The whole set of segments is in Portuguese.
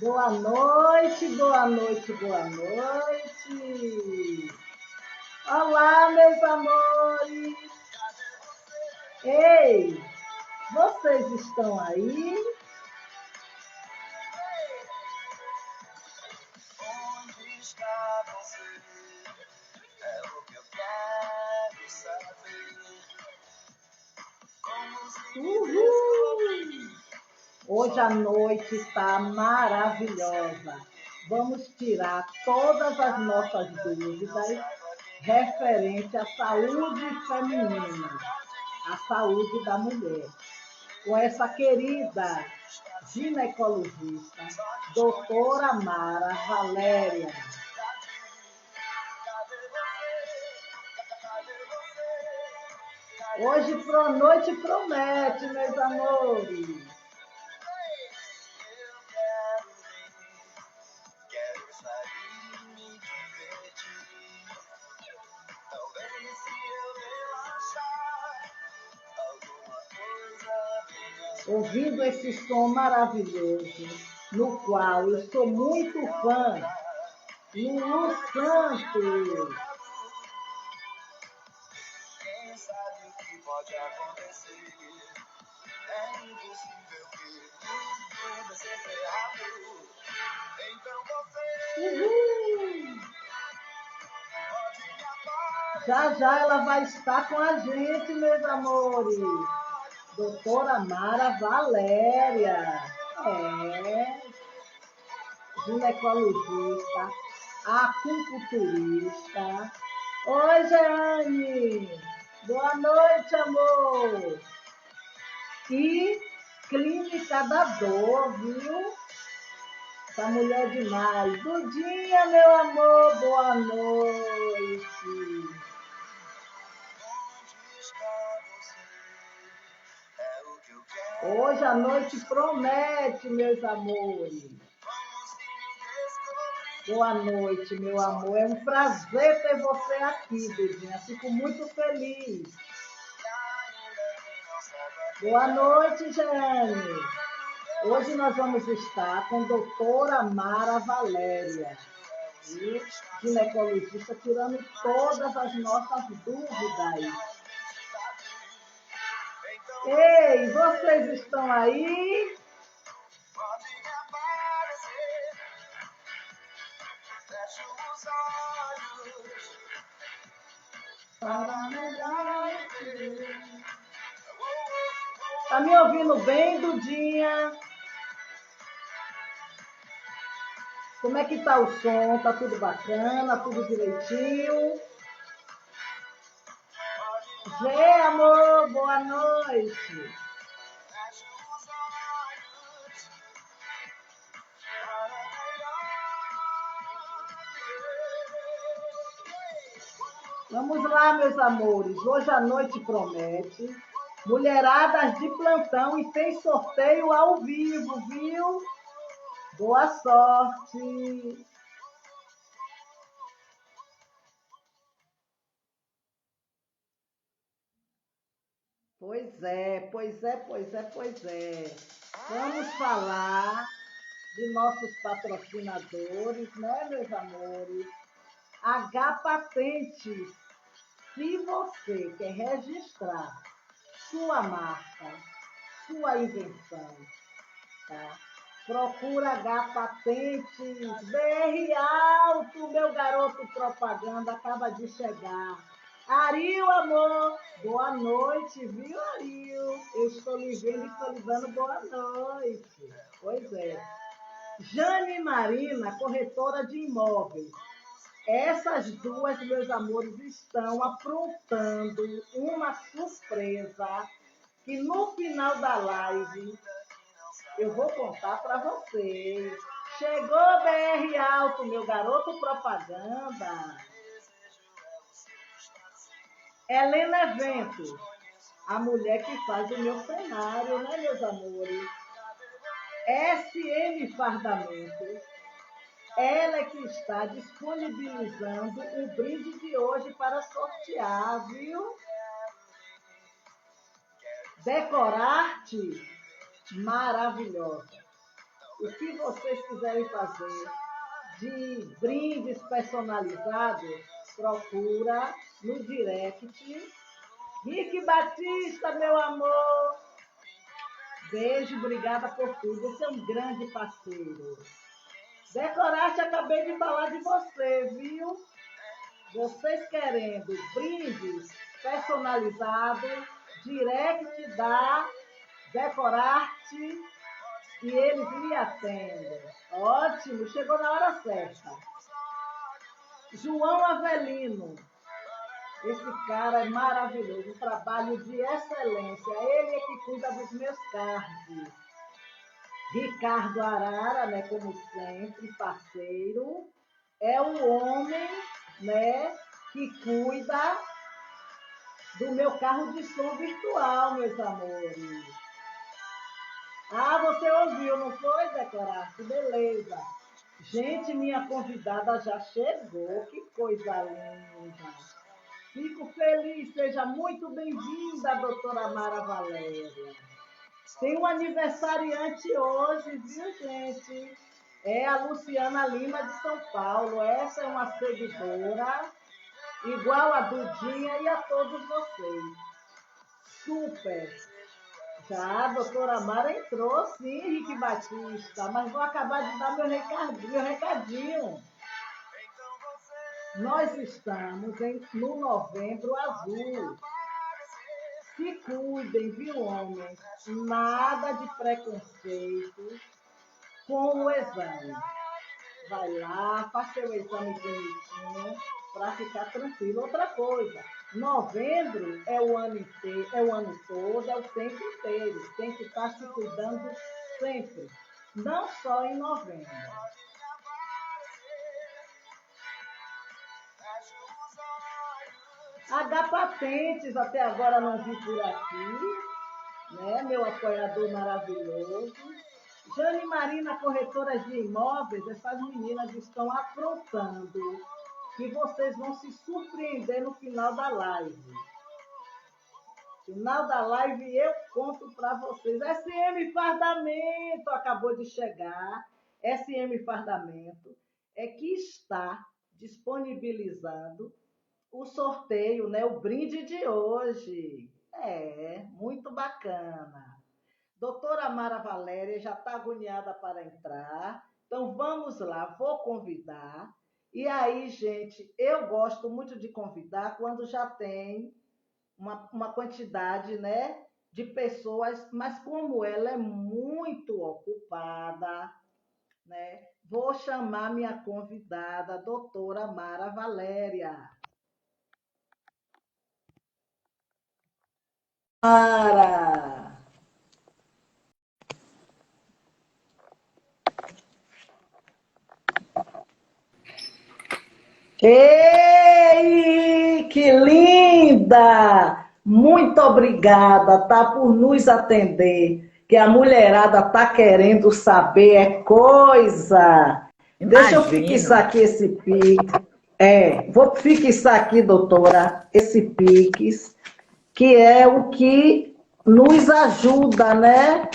Boa noite, boa noite, boa noite. Olá, meus amores. Ei, vocês estão aí? Onde está você? É o que eu quero saber. Como se Uhul! Hoje a noite está maravilhosa. Vamos tirar todas as nossas dúvidas referente à saúde feminina, à saúde da mulher, com essa querida ginecologista, doutora Mara Valéria. Hoje a noite promete, meus amores. quero sair e me divertir. Talvez se eu relaxar, alguma coisa venha. Ouvindo esse som maravilhoso, no qual eu sou muito fã, Lulu Santos. Quem sabe o que pode acontecer? É impossível que tudo dê certo errado. Então você Uhul! pode me aparecer. Já já ela vai estar com a gente, meus amores. Doutora Mara Valéria. É, ginecologista, acupunturista. Oi, Jeane. Boa noite, amor. E Clínica da Dor, viu? Essa mulher demais. Dudinha, meu amor, boa noite. Onde está você? É o que eu quero. Hoje a noite promete, meus amores. Vamos se descobrir. Boa noite, meu amor. É um prazer ter você aqui, Dudinha. Fico muito feliz. Ainda que não saiba Boa noite, Jeane. Hoje nós vamos estar com a doutora Mara Valéria, viu? Ginecologista, tirando todas as nossas dúvidas. Ei, vocês estão aí? pode me aparecer. Fecho os olhos para melhor entender. Tá me ouvindo bem, Dudinha? Como é que tá o som? Tá tudo bacana? Tudo direitinho? Gê, amor, boa noite. Fecho os olhos para melhor. Vamos lá, meus amores. Hoje a noite promete. Mulheradas de plantão e tem sorteio ao vivo, viu? Boa sorte. Pois é, pois é, pois é, pois é. Vamos falar de nossos patrocinadores, né, meus amores? H Patentes. Se você quer registrar sua marca, sua invenção, tá? Procura H Patentes, BR Alto, meu garoto propaganda acaba de chegar. Aril, amor, boa noite, viu, Aril? Eu estou lhe vendo e estou lhe dando boa noite. Pois é. Jane Marina, corretora de imóveis. Essas duas, meus amores, estão aprontando uma surpresa que no final da live eu vou contar para vocês. Chegou BR Alto, meu garoto propaganda. Helena Eventos, a mulher que faz o meu cenário, né, meus amores? SM Fardamentos, ela é que está disponibilizando o brinde de hoje para sortear, viu? Decorarte maravilhosa. o que vocês quiserem fazer de brindes personalizados, procura no direct. Rick Batista, meu amor, beijo, obrigada por tudo. Você é um grande parceiro. Decoraste, acabei de falar de você, viu? Vocês querendo brindes personalizados, direct da Decorarte e eles lhe atendem. Ótimo, chegou na hora certa. João Avelino, esse cara é maravilhoso, um trabalho de excelência. Ele é que cuida dos meus cards. Ricardo Arara, né, como sempre, parceiro, é o homem, né, que cuida do meu carro de som virtual, meus amores. Ah, você ouviu, não foi, Decorato? Beleza. Gente, minha convidada já chegou, que coisa linda. Fico feliz, seja muito bem-vinda, doutora Mara Valéria. Tem um aniversariante hoje, viu, gente? É a Luciana Lima de São Paulo. Essa é uma seguidora, igual a Dudinha e a todos vocês. Super. Já a doutora Mara entrou, sim, Henrique Batista, mas vou acabar de dar meu recadinho. Nós estamos no Novembro Azul. Se cuidem, viu, homens? Nada de preconceito com o exame. Vai lá, faz seu exame bonitinho para ficar tranquilo. Outra coisa, novembro é o ano inteiro, é o ano todo, é o tempo inteiro. Tem que estar se cuidando sempre, não só em novembro. H Patentes, até agora não vi por aqui, né? Meu apoiador maravilhoso. Jane Marina, corretora de imóveis, essas meninas estão aprontando, que vocês vão se surpreender no final da live. Final da live eu conto para vocês. SM Fardamento acabou de chegar. SM Fardamento é que está disponibilizando o sorteio, né? O brinde de hoje. É, muito bacana. Doutora Mara Valéria já está agoniada para entrar. Então, vamos lá, vou convidar. E aí, gente, eu gosto muito de convidar quando já tem uma quantidade, né, de pessoas, mas como ela é muito ocupada, né, vou chamar minha convidada, a doutora Mara Valéria. Mara! Ei, que linda! Muito obrigada, tá, por nos atender, que a mulherada tá querendo saber é coisa. Imagino. Deixa eu fixar aqui esse Pix. Vou fixar aqui, doutora, esse Pix, que é o que nos ajuda, né,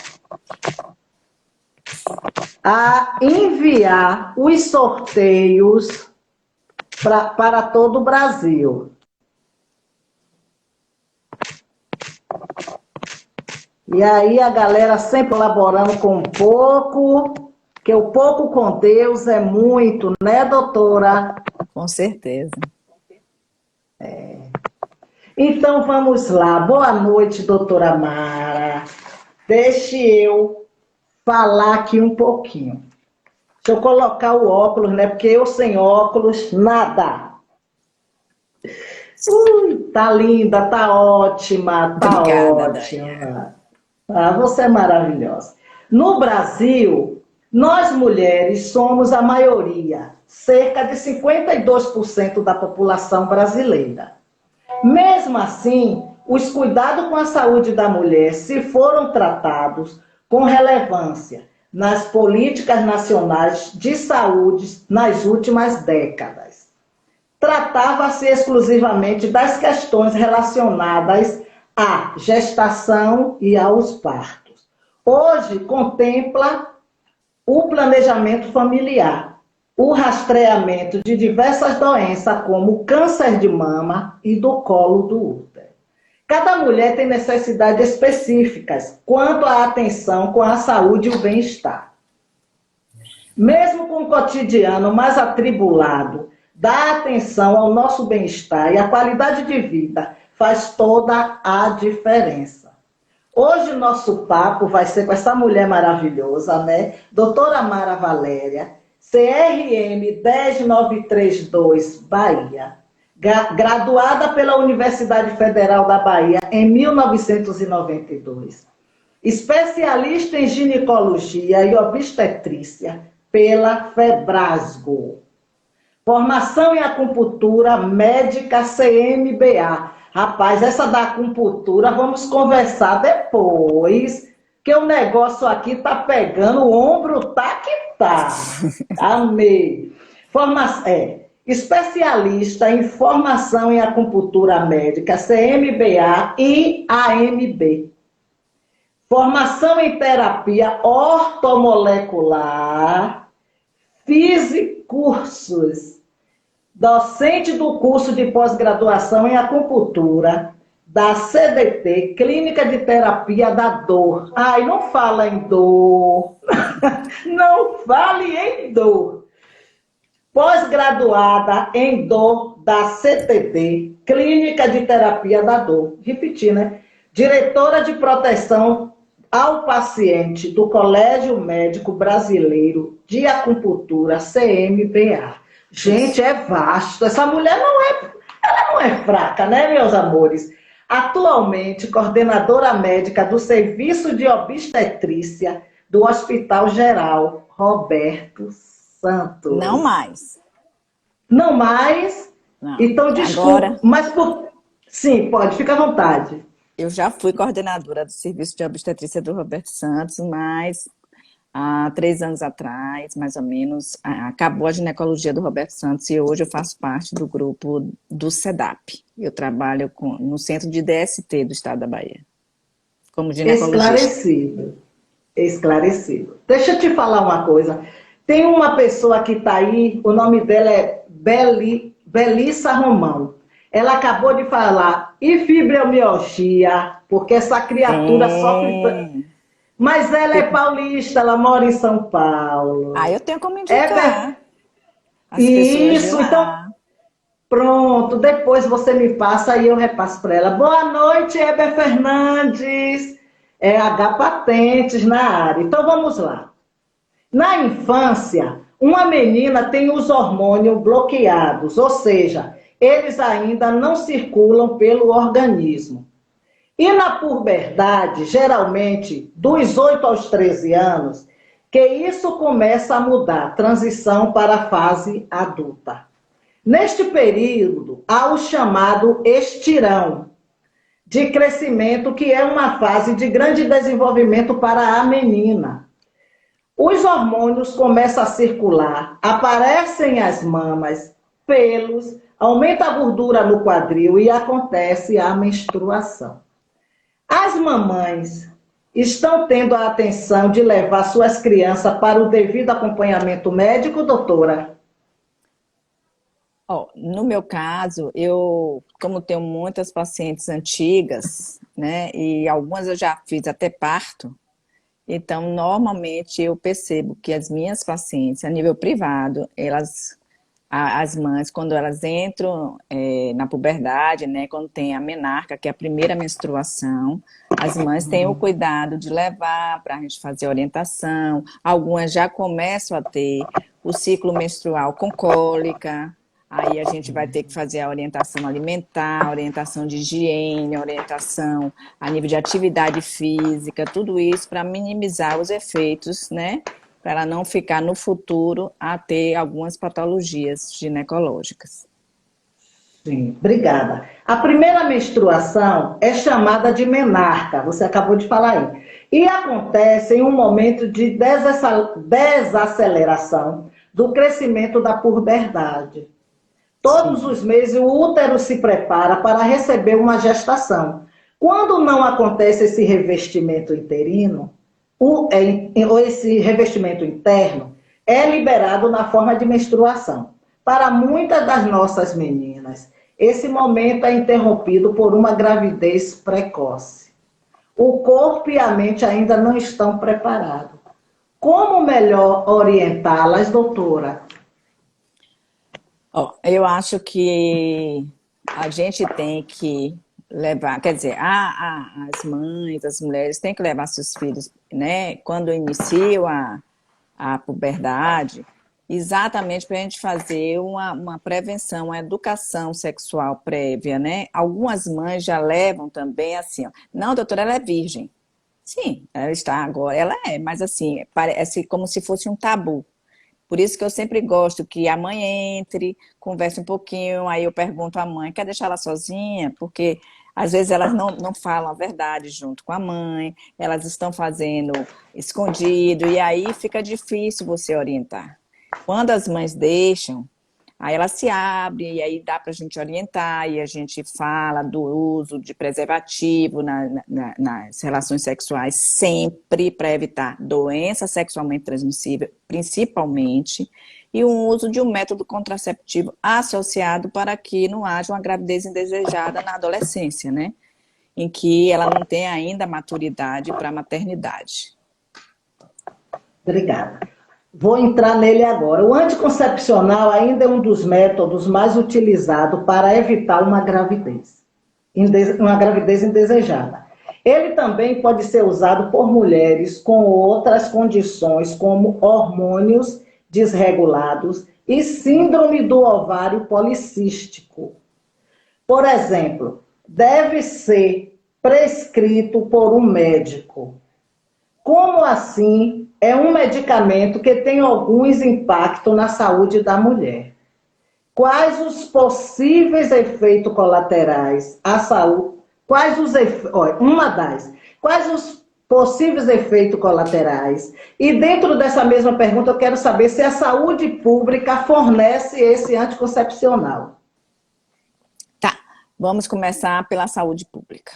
a enviar os sorteios para todo o Brasil. E aí a galera sempre colaborando com um pouco, que o pouco com Deus é muito, né, doutora? Com certeza. Então vamos lá. Boa noite, doutora Mara. Deixe eu falar aqui um pouquinho. Deixa eu colocar o óculos, né? Porque eu sem óculos, nada. Tá linda, tá ótima, tá Obrigada, ótima. Você é maravilhosa. No Brasil, nós mulheres somos a maioria, cerca de 52% da população brasileira. Mesmo assim, os cuidados com a saúde da mulher se foram tratados com relevância nas políticas nacionais de saúde nas últimas décadas. Tratava-se exclusivamente das questões relacionadas à gestação e aos partos. Hoje contempla o planejamento familiar, o rastreamento de diversas doenças, como câncer de mama e do colo do útero. Cada mulher tem necessidades específicas quanto à atenção com a saúde e o bem-estar. Mesmo com o cotidiano mais atribulado, dar atenção ao nosso bem-estar e à qualidade de vida faz toda a diferença. Hoje o nosso papo vai ser com essa mulher maravilhosa, né? Doutora Mara Valéria, CRM 10932, Bahia. Graduada pela Universidade Federal da Bahia em 1992. Especialista em ginecologia e obstetrícia pela Febrasgo. Formação em acupuntura médica CMBA. Rapaz, essa da acupuntura vamos conversar depois, que o negócio aqui tá pegando, o ombro tá que tá. Amei. Especialista em formação em acupuntura médica CMBA e AMB. Formação em terapia ortomolecular, Fisicursos. Docente do curso de pós-graduação em acupuntura da CDT, Clínica de Terapia da Dor. Ai, não fala em dor. Não fale em dor. Pós-graduada em dor da CTD, Clínica de Terapia da Dor. Repetir, né? Diretora de proteção ao paciente do Colégio Médico Brasileiro de Acupuntura, CMBA. Gente, é vasto. Essa mulher ela não é fraca, né, meus amores? Atualmente, coordenadora médica do Serviço de Obstetrícia do Hospital Geral Roberto Santos. Não mais. Não mais? Não. Então, desculpa. Agora, Mas sim, pode, fica à vontade. eu já fui coordenadora do Serviço de Obstetrícia do Roberto Santos, mas há 3 anos atrás, mais ou menos, acabou a ginecologia do Roberto Santos e hoje eu faço parte do grupo do SEDAP. Eu trabalho no Centro de DST do Estado da Bahia, como ginecologista. Esclarecido. Deixa eu te falar uma coisa. Tem uma pessoa que está aí, o nome dela é Belissa Romão. Ela acabou de falar, e fibromialgia, porque essa criatura sofre... Mas ela é paulista, ela mora em São Paulo. Eu tenho como indicar. As Isso, então, pronto, depois você me passa e eu repasso para ela. Boa noite, Heber Fernandes. H Patentes na área. Então, vamos lá. Na infância, uma menina tem os hormônios bloqueados, ou seja, eles ainda não circulam pelo organismo. E na puberdade, geralmente, dos 8 aos 13 anos, que isso começa a mudar, transição para a fase adulta. Neste período, há o chamado estirão de crescimento, que é uma fase de grande desenvolvimento para a menina. Os hormônios começam a circular, aparecem as mamas, pelos, aumenta a gordura no quadril e acontece a menstruação. As mamães estão tendo a atenção de levar suas crianças para o devido acompanhamento médico, doutora? No meu caso, eu, como tenho muitas pacientes antigas, né, e algumas eu já fiz até parto, então, normalmente, eu percebo que as minhas pacientes, a nível privado, as mães, quando elas entram na puberdade, né, quando tem a menarca, que é a primeira menstruação, as mães têm o cuidado de levar para a gente fazer orientação. Algumas já começam a ter o ciclo menstrual com cólica, aí a gente vai ter que fazer a orientação alimentar, orientação de higiene, orientação a nível de atividade física, tudo isso para minimizar os efeitos, né? Para ela não ficar no futuro a ter algumas patologias ginecológicas. Sim, obrigada. A primeira menstruação é chamada de menarca, você acabou de falar aí. E acontece em um momento de desaceleração do crescimento da puberdade. Todos os meses o útero se prepara para receber uma gestação. Quando não acontece esse revestimento uterino, esse revestimento interno é liberado na forma de menstruação. Para muitas das nossas meninas, esse momento é interrompido por uma gravidez precoce. O corpo e a mente ainda não estão preparados. Como melhor orientá-las, doutora? Eu acho que a gente tem que levar, quer dizer, as mães, as mulheres têm que levar seus filhos, né, quando iniciam a puberdade, exatamente para a gente fazer uma prevenção, uma educação sexual prévia, né? Algumas mães já levam também assim, ó, não, doutora, ela é virgem. Sim, ela está agora, ela é, mas assim, parece como se fosse um tabu. Por isso que eu sempre gosto que a mãe entre, converse um pouquinho, aí eu pergunto à mãe, quer deixar ela sozinha? Porque às vezes elas não falam a verdade junto com a mãe, elas estão fazendo escondido, e aí fica difícil você orientar. Quando as mães deixam, aí ela se abre, e aí dá para a gente orientar, e a gente fala do uso de preservativo nas relações sexuais, sempre para evitar doença sexualmente transmissível, principalmente, e o uso de um método contraceptivo associado para que não haja uma gravidez indesejada na adolescência, né? Em que ela não tem ainda maturidade para a maternidade. Obrigada. Vou entrar nele agora. O anticoncepcional ainda é um dos métodos mais utilizados para evitar uma gravidez indesejada. Ele também pode ser usado por mulheres com outras condições, como hormônios desregulados e síndrome do ovário policístico. Por exemplo, deve ser prescrito por um médico. Como assim? É um medicamento que tem alguns impactos na saúde da mulher. Quais os possíveis efeitos colaterais à saúde? Quais os possíveis efeitos colaterais? E dentro dessa mesma pergunta, eu quero saber se a saúde pública fornece esse anticoncepcional. Tá, vamos começar pela saúde pública.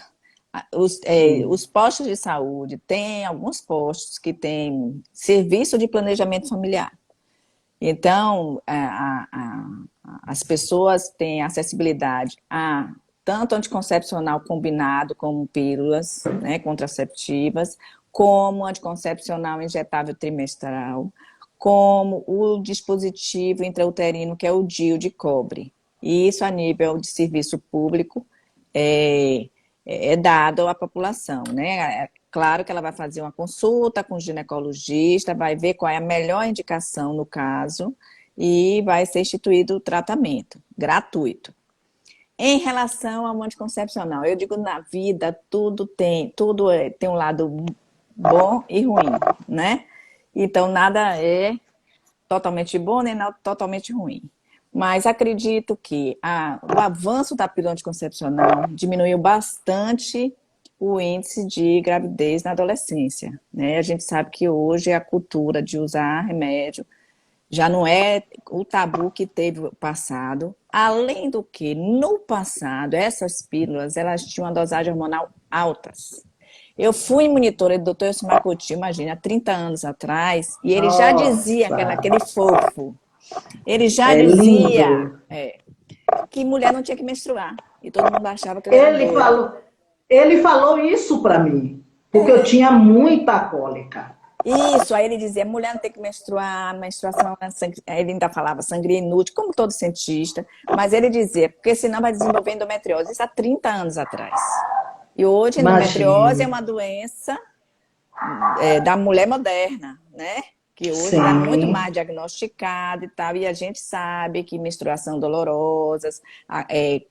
Os postos de saúde, tem alguns postos que têm serviço de planejamento familiar. Então, as pessoas têm acessibilidade a tanto anticoncepcional combinado como pílulas, né, contraceptivas, como anticoncepcional injetável trimestral, como o dispositivo intrauterino, que é o DIU de cobre. E isso a nível de serviço público é dado à população, né? É claro que ela vai fazer uma consulta com o ginecologista, vai ver qual é a melhor indicação no caso e vai ser instituído o tratamento gratuito. Em relação ao anticoncepcional, eu digo, na vida tudo tem um lado bom e ruim, né? Então nada é totalmente bom nem nada totalmente ruim. Mas acredito que o avanço da pílula anticoncepcional diminuiu bastante o índice de gravidez na adolescência, né? A gente sabe que hoje a cultura de usar remédio já não é o tabu que teve no passado. Além do que, no passado, essas pílulas, elas tinham uma dosagem hormonal altas. Eu fui monitora do Dr. Elcimar Coutinho, imagina, há 30 anos atrás, e ele já dizia, aquele fofo, ele já dizia que mulher não tinha que menstruar. E todo mundo achava que ele era doido. Ele falou isso para mim, porque eu tinha muita cólica. Isso, aí ele dizia, mulher não tem que menstruar, menstruação é sangue, ele ainda falava sangria inútil, como todo cientista, mas ele dizia, porque senão vai desenvolver endometriose, isso há 30 anos atrás. E hoje endometriose é uma doença da mulher moderna, né? Que hoje está muito mais diagnosticada e tal, e a gente sabe que menstruação dolorosas,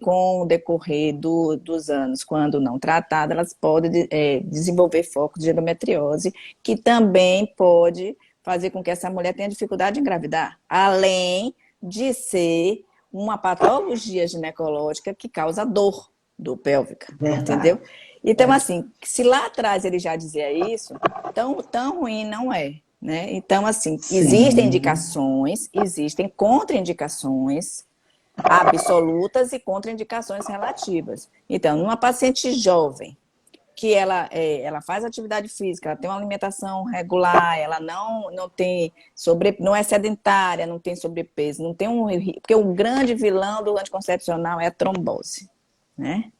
com o decorrer dos anos, quando não tratada, elas podem desenvolver focos de endometriose, que também pode fazer com que essa mulher tenha dificuldade em engravidar, além de ser uma patologia ginecológica que causa dor pélvica, entendeu? Então, assim, se lá atrás ele já dizia isso, tão ruim não é. Né? Então, assim, existem indicações, existem contraindicações absolutas e contraindicações relativas. Então, numa paciente jovem que ela faz atividade física, ela tem uma alimentação regular, ela não tem não é sedentária, não tem sobrepeso, não tem porque o grande vilão do anticoncepcional é a trombose, né?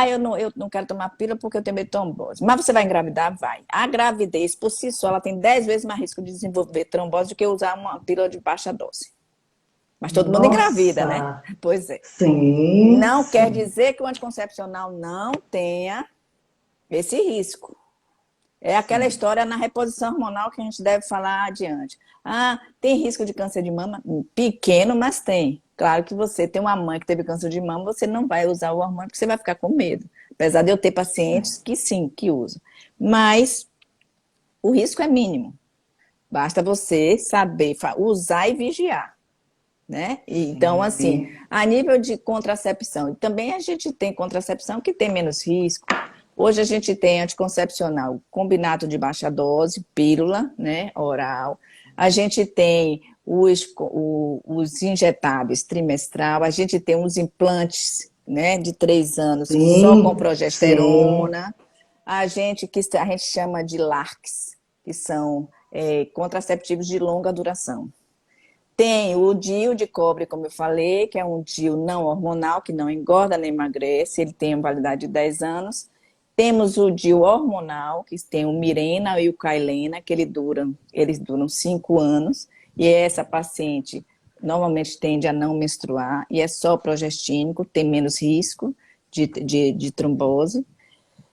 Eu não quero tomar pílula porque eu tenho medo de trombose. Mas você vai engravidar? Vai. A gravidez, por si só, ela tem 10 vezes mais risco de desenvolver trombose do que usar uma pílula de baixa dose. Mas todo mundo engravida, né? Nossa, Pois é. sim, Não quer sim. dizer que o anticoncepcional não tenha esse risco. É aquela história na reposição hormonal que a gente deve falar adiante. Tem risco de câncer de mama? Pequeno, mas tem. Claro que você tem uma mãe que teve câncer de mama, você não vai usar o hormônio porque você vai ficar com medo. Apesar de eu ter pacientes que sim, que usam. Mas o risco é mínimo. Basta você saber usar e vigiar, né? Então, assim, Sim. a nível de contracepção, e também a gente tem contracepção que tem menos risco. Hoje a gente tem anticoncepcional combinado de baixa dose, pílula, né, oral. A gente tem os injetáveis trimestral, a gente tem os implantes, né, de 3 anos, só com Sim, sim. progesterona. A gente chama de LARCs, que são contraceptivos de longa duração. Tem o DIU de cobre, como eu falei, que é um DIU não hormonal, que não engorda nem emagrece, ele tem uma validade de 10 anos. Temos o DIU hormonal, que tem o Mirena e o Cailena, que eles duram 5 anos, e essa paciente normalmente tende a não menstruar, e é só progestínico, tem menos risco de trombose.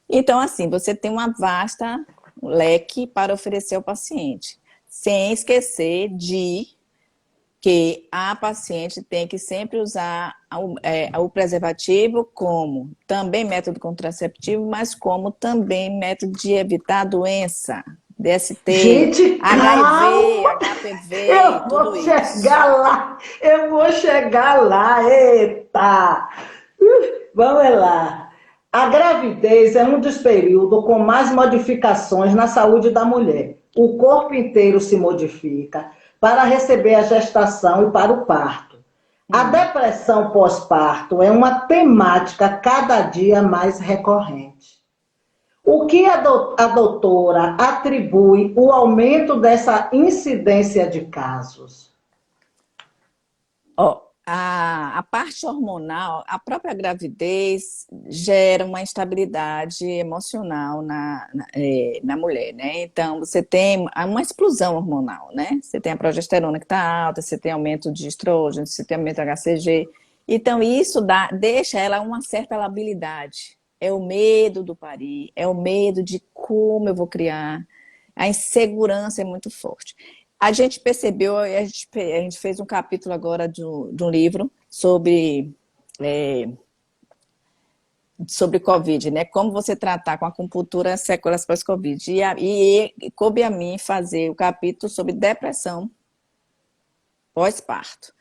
Então, assim, você tem uma vasta leque para oferecer ao paciente, sem esquecer que a paciente tem que sempre usar o preservativo como também método contraceptivo, mas como também método de evitar a doença, DST, Gente, HIV, calma! HPV, Eu vou tudo isso. chegar lá! Eu vou chegar lá! Eita! Vamos lá. A gravidez é um dos períodos com mais modificações na saúde da mulher. O corpo inteiro se modifica para receber a gestação e para o parto. A Hum. depressão pós-parto é uma temática cada dia mais recorrente. O que a doutora atribui o aumento dessa incidência de casos? Ó, a parte hormonal, a própria gravidez gera uma instabilidade emocional na mulher, né? Então, você tem uma explosão hormonal, né? Você tem a progesterona que está alta, você tem aumento de estrógeno, você tem aumento de HCG. Então, isso deixa ela uma certa labilidade. É o medo do parir, é o medo de como eu vou criar. A insegurança é muito forte. A gente percebeu, a gente fez um capítulo agora de um livro sobre Covid, né? Como você tratar com acupuntura sequelas pós-Covid. E coube a mim fazer o capítulo sobre depressão pós-parto.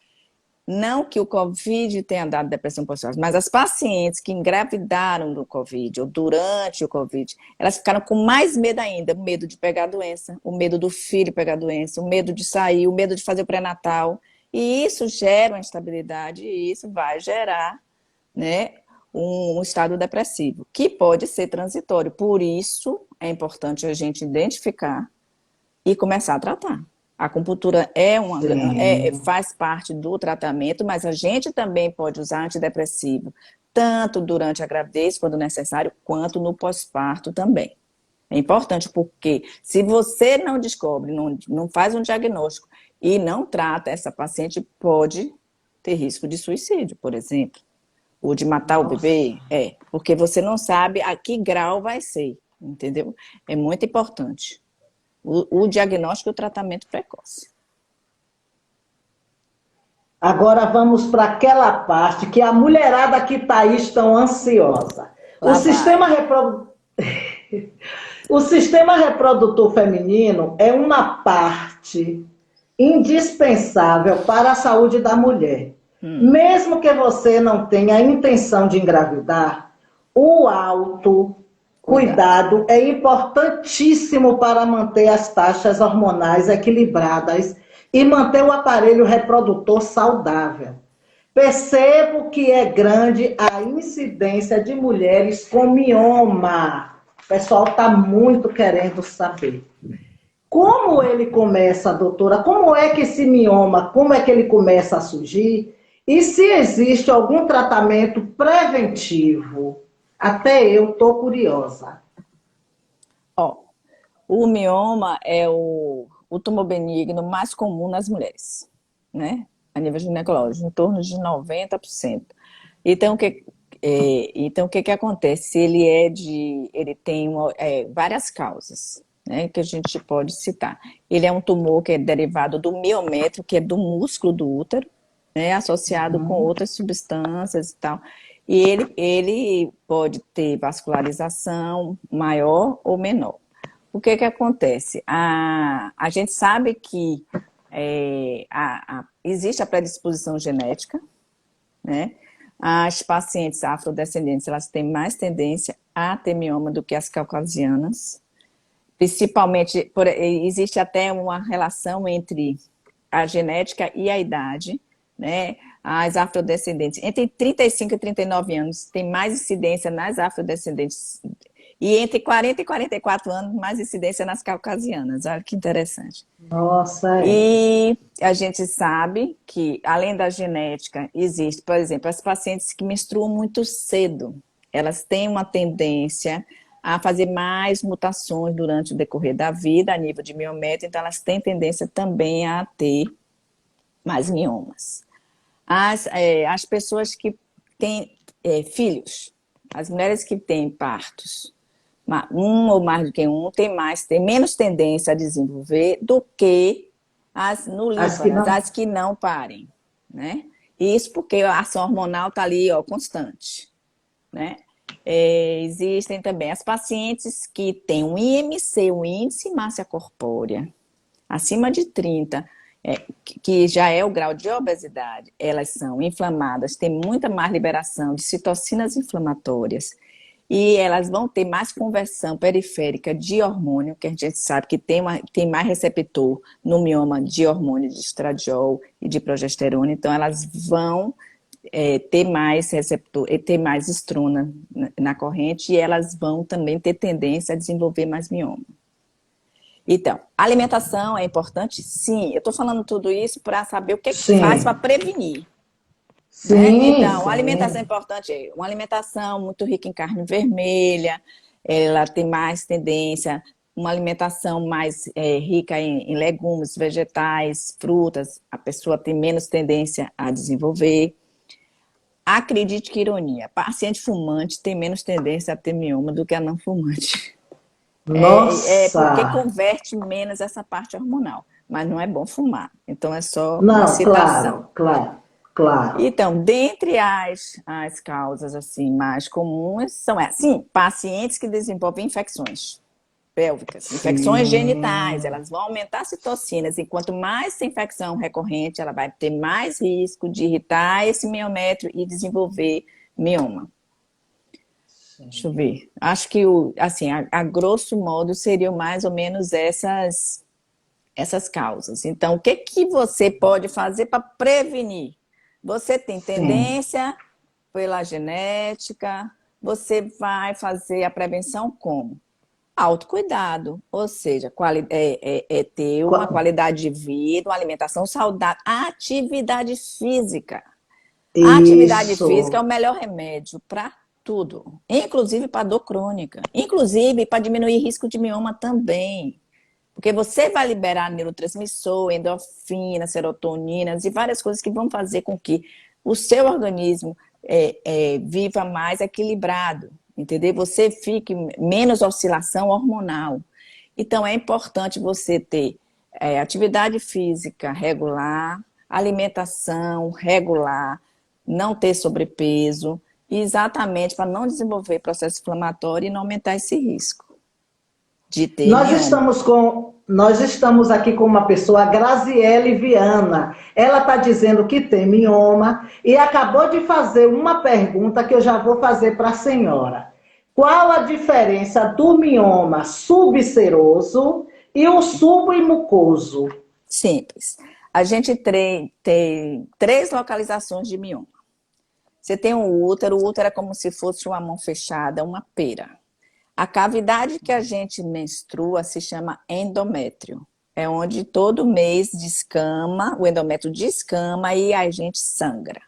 Não que o Covid tenha dado depressão pós-parto, mas as pacientes que engravidaram do Covid ou durante o Covid, elas ficaram com mais medo ainda, o medo de pegar a doença, o medo do filho pegar a doença, o medo de sair, o medo de fazer o pré-natal. E isso gera uma instabilidade e isso vai gerar, né, um estado depressivo, que pode ser transitório. Por isso, é importante a gente identificar e começar a tratar. A acupuntura Sim. faz parte do tratamento, mas a gente também pode usar antidepressivo, tanto durante a gravidez, quando necessário, quanto no pós-parto também. É importante porque se você não descobre, não faz um diagnóstico e não trata, essa paciente pode ter risco de suicídio, por exemplo, ou de matar o Nossa. bebê, porque você não sabe a que grau vai ser, entendeu? É muito importante. O diagnóstico e o tratamento precoce. Agora vamos para aquela parte que a mulherada que está aí estão ansiosa. O Lá sistema, vai. o sistema reprodutor feminino é uma parte indispensável para a saúde da mulher. Hum, Mesmo que você não tenha a intenção de engravidar, o cuidado. autocuidado é importantíssimo para manter as taxas hormonais equilibradas e manter o aparelho reprodutor saudável. Percebo que é grande a incidência de mulheres com mioma. O pessoal está muito querendo saber. Como ele começa, doutora? Como é que esse mioma, como é que ele começa a surgir? E se existe algum tratamento preventivo? Até eu estou curiosa. Ó, o mioma é o tumor benigno mais comum nas mulheres, né? A nível ginecológico, em torno de 90%. Então, o que que acontece? Ele tem várias causas, né, que a gente pode citar. Ele é um tumor que é derivado do miométrio, que é do músculo do útero, né, associado com outras substâncias e tal. E ele pode ter vascularização maior ou menor. O que que acontece? A gente sabe que existe a predisposição genética, né? As pacientes afrodescendentes, elas têm mais tendência a ter mioma do que as caucasianas. Principalmente, existe até uma relação entre a genética e a idade, né? As afrodescendentes, entre 35 e 39 anos, tem mais incidência nas afrodescendentes, e entre 40 e 44 anos, mais incidência nas caucasianas. Olha que interessante. Nossa, E a gente sabe que, além da genética, existe, por exemplo, as pacientes que menstruam muito cedo, elas têm uma tendência a fazer mais mutações durante o decorrer da vida, a nível de miométrio, então elas têm tendência também a ter mais miomas. As pessoas que têm filhos, as mulheres que têm partos, um ou mais do que um, tem menos tendência a desenvolver do que as nulíparas, as que não parem, né? Isso porque a ação hormonal está ali, ó, constante, né? Existem também as pacientes que têm um IMC, um índice de massa corpórea, acima de 30, que já é o grau de obesidade. Elas são inflamadas, têm muita mais liberação de citocinas inflamatórias, e elas vão ter mais conversão periférica de hormônio, que a gente sabe que tem mais receptor no mioma de hormônio de estradiol e de progesterona, então elas vão ter mais receptor, ter mais estrona na corrente, e elas vão também ter tendência a desenvolver mais mioma. Então, alimentação é importante? Sim. Eu estou falando tudo isso para saber o que faz para prevenir. Sim, né? Então, sim. A alimentação é importante. Uma alimentação muito rica em carne vermelha, ela tem mais tendência, uma alimentação mais rica em legumes, vegetais, frutas, a pessoa tem menos tendência a desenvolver. Acredite que ironia, paciente fumante tem menos tendência a ter mioma do que a não fumante. Porque Nossa! converte menos essa parte hormonal. Mas não é bom fumar. Então, é só uma Não, citação. claro. Então, dentre as causas assim, mais comuns, são pacientes que desenvolvem infecções pélvicas, infecções genitais, elas vão aumentar citocinas, e quanto mais essa infecção recorrente, ela vai ter mais risco de irritar esse miométrio e desenvolver mioma. Deixa eu ver. Acho que, assim, a grosso modo, seriam mais ou menos essas causas. Então, o que você pode fazer para prevenir? Você tem tendência pela genética, você vai fazer a prevenção como? Autocuidado, ou seja, ter uma qualidade de vida, uma alimentação saudável, atividade física. A atividade física é o melhor remédio para tudo, inclusive para dor crônica, inclusive para diminuir risco de mioma também. Porque você vai liberar neurotransmissor, endorfina, serotoninas e várias coisas que vão fazer com que o seu organismo viva mais equilibrado, entendeu? Você fique menos oscilação hormonal. Então, é importante você ter atividade física regular, alimentação regular, não ter sobrepeso, exatamente para não desenvolver processo inflamatório e não aumentar esse risco de ter mioma. Nós estamos aqui com uma pessoa, a Graziele Viana. Ela está dizendo que tem mioma e acabou de fazer uma pergunta que eu já vou fazer para a senhora. Qual a diferença do mioma subseroso e o subimucoso? Simples. A gente tem três localizações de mioma. Você tem o útero é como se fosse uma mão fechada, uma pera. A cavidade que a gente menstrua se chama endométrio. É onde todo mês descama, o endométrio descama e a gente sangra.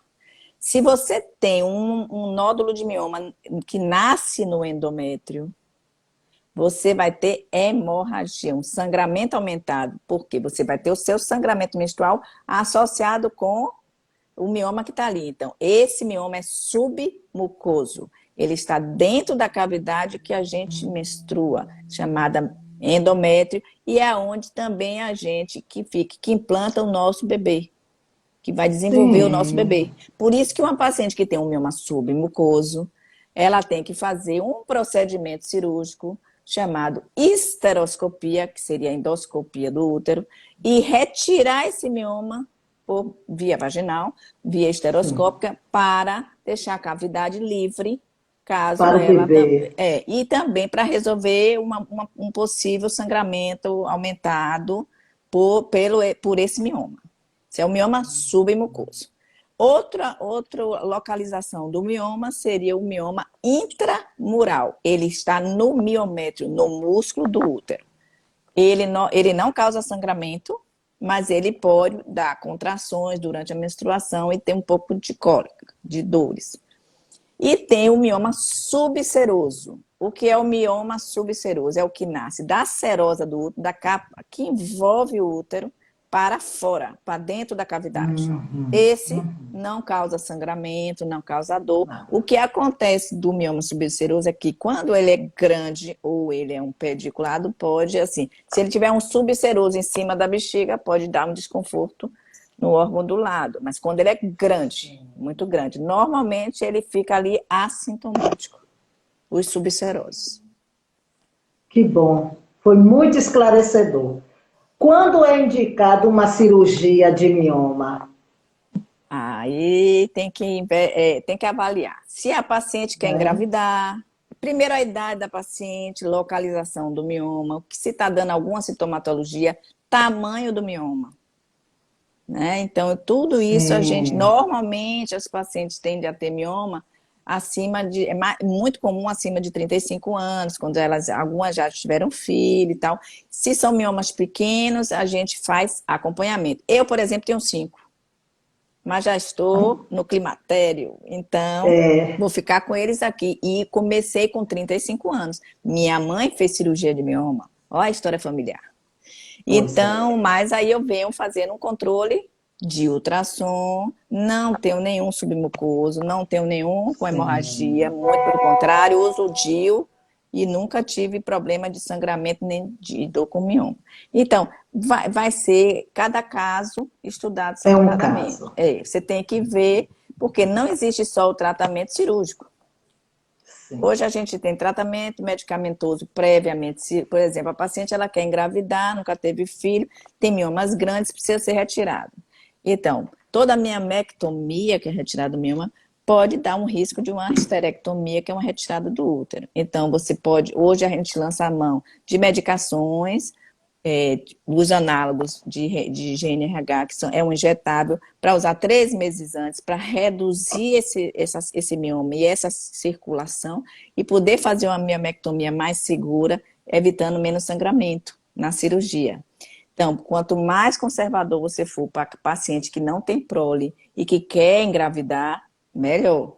Se você tem um nódulo de mioma que nasce no endométrio, você vai ter hemorragia, um sangramento aumentado. Por quê? Você vai ter o seu sangramento menstrual associado com o mioma que está ali. Então, esse mioma é submucoso. Ele está dentro da cavidade que a gente menstrua, chamada endométrio, e é onde também a gente que implanta o nosso bebê, que vai desenvolver o nosso Sim. bebê. Por isso que uma paciente que tem um mioma submucoso, ela tem que fazer um procedimento cirúrgico chamado histeroscopia, que seria a endoscopia do útero, e retirar esse mioma por via vaginal, via histeroscópica, para deixar a cavidade livre, caso Para o ela... bebê. E também para resolver um possível sangramento aumentado por esse mioma. Esse é o mioma submucoso. Outra localização do mioma seria o mioma intramural. Ele está no miométrio, no músculo do útero. Ele não causa sangramento, mas ele pode dar contrações durante a menstruação e ter um pouco de cólica, de dores. E tem o mioma subseroso. O que é o mioma subseroso? É o que nasce da serosa do útero, da capa que envolve o útero, para fora, para dentro da cavidade. Esse não causa sangramento, não causa dor. O que acontece do mioma subseroso é que quando ele é grande ou ele é um pediculado, pode, assim, se ele tiver um subseroso em cima da bexiga, pode dar um desconforto no órgão do lado. Mas quando ele é grande, muito grande, normalmente ele fica ali assintomático, os subserosos. Que bom. Foi muito esclarecedor. Quando é indicado uma cirurgia de mioma? Aí tem que avaliar. Se a paciente quer engravidar, primeiro a idade da paciente, localização do mioma, se está dando alguma sintomatologia, tamanho do mioma. Né? Então, tudo isso normalmente as pacientes tendem a ter mioma muito comum acima de 35 anos, quando algumas já tiveram filho e tal. Se são miomas pequenos, a gente faz acompanhamento. Eu, por exemplo, tenho 5, mas já estou no climatério, então vou ficar com eles aqui. E comecei com 35 anos. Minha mãe fez cirurgia de mioma. Olha a história familiar. Então, mas aí eu venho fazendo um controle de ultrassom, não tenho nenhum submucoso, não tenho nenhum com hemorragia, muito pelo contrário, uso o DIU e nunca tive problema de sangramento nem de dor com mioma. Então, vai ser cada caso estudado separadamente. Você tem que ver, porque não existe só o tratamento cirúrgico. Hoje a gente tem tratamento medicamentoso previamente. Por exemplo, a paciente ela quer engravidar, nunca teve filho, tem miomas grandes, precisa ser retirado. Então, toda a miomectomia, que é retirada do mioma, pode dar um risco de uma histerectomia, que é uma retirada do útero. Então, hoje a gente lança a mão de medicações, os análogos de GNRH, que é um injetável, para usar 3 meses antes, para reduzir esse mioma e essa circulação, e poder fazer uma miomectomia mais segura, evitando menos sangramento na cirurgia. Então, quanto mais conservador você for para paciente que não tem prole e que quer engravidar, melhor.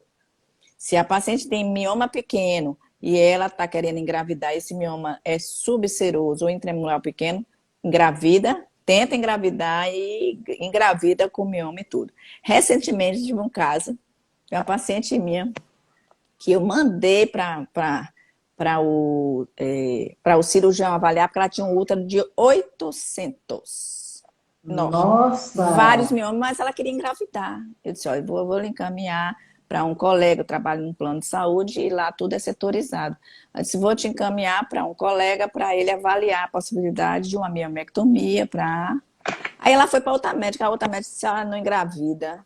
Se a paciente tem mioma pequeno e ela está querendo engravidar, esse mioma é subseroso ou intramural pequeno, tenta engravidar e engravida com mioma e tudo. Recentemente tive um caso de uma paciente minha que eu mandei para o cirurgião avaliar, porque ela tinha um útero de 800. Nossa! Vários miomas, mas ela queria engravidar. Eu disse, olha, eu vou lhe encaminhar para um colega, eu trabalho num plano de saúde e lá tudo é setorizado. Eu disse, vou te encaminhar para um colega para ele avaliar a possibilidade de uma miomectomia. Aí ela foi para outra médica, a outra médica disse, ela não engravida.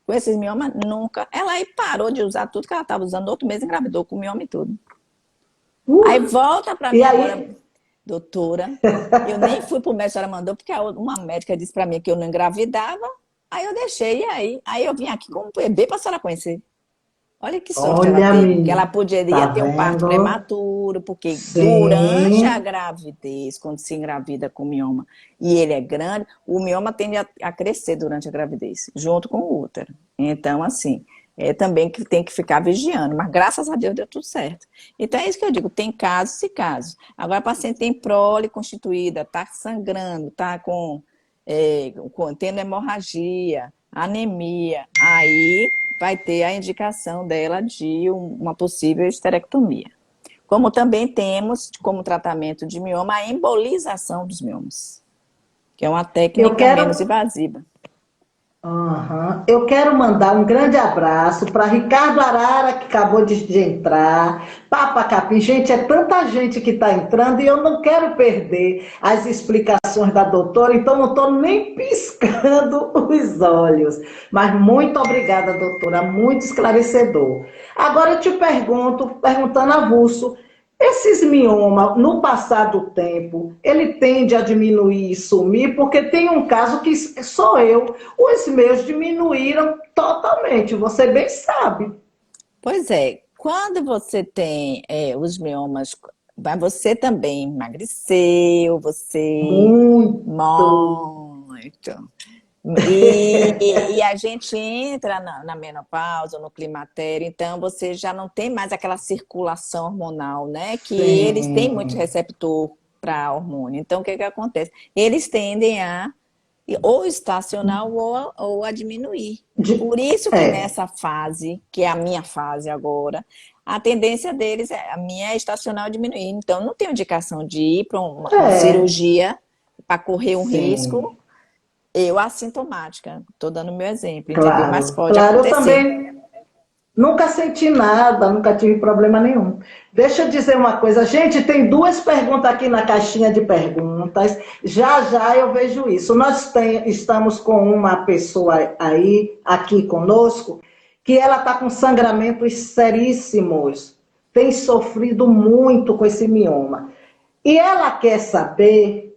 Com esses miomas, nunca. Ela aí parou de usar tudo que ela estava usando, no outro mês engravidou com mioma e tudo. Aí volta para mim agora. doutora, eu nem fui pro médico, a senhora mandou, porque uma médica disse para mim que eu não engravidava, aí eu deixei, aí eu vim aqui com um bebê para a senhora conhecer. Olha que sorte ela Olha, teve, que ela menina, poderia tá ter um parto vendo? prematuro, porque durante a Sim. gravidez, quando se engravida com mioma e ele é grande, o mioma tende a crescer durante a gravidez, junto com o útero. Então, assim, é também que tem que ficar vigiando, mas graças a Deus deu tudo certo. Então é isso que eu digo, tem casos e casos. Agora, a paciente tem prole constituída, está sangrando, está tendo hemorragia, anemia, aí vai ter a indicação dela de uma possível esterectomia. Como também temos como tratamento de mioma a embolização dos miomas, que é uma Eu técnica menos quero invasiva. Aham. Eu quero mandar um grande abraço para Ricardo Arara, que acabou de entrar, Papa Capim. Gente, é tanta gente que está entrando e eu não quero perder as explicações da doutora, então não estou nem piscando os olhos. Mas muito obrigada, doutora, muito esclarecedor. Agora eu te pergunto, perguntando avulso, esses miomas, no passar do tempo, ele tende a diminuir e sumir, porque tem um caso que sou eu. Os meus diminuíram totalmente, você bem sabe. Pois é, quando você tem os miomas, mas você também emagreceu, você Muito. muito. E a gente entra na menopausa, no climatério, então você já não tem mais aquela circulação hormonal, né? Que eles têm muito Sim. receptor para hormônio. Então, o que que acontece? Eles tendem a ou estacionar ou a diminuir. De- Por isso que é, nessa fase, que é a minha fase agora, a tendência deles, a minha é estacionar ou diminuir. Então, não tenho indicação de ir para uma é, cirurgia para correr um risco, sim. eu assintomática, estou dando meu exemplo, entendeu? Mas Claro, pode claro, eu acontecer. também nunca senti nada, nunca tive problema nenhum. Deixa eu dizer uma coisa, gente, tem duas perguntas aqui na caixinha de perguntas. Já já eu vejo isso. Estamos com uma pessoa aí, aqui conosco, que ela está com sangramentos seríssimos, tem sofrido muito com esse mioma. E ela quer saber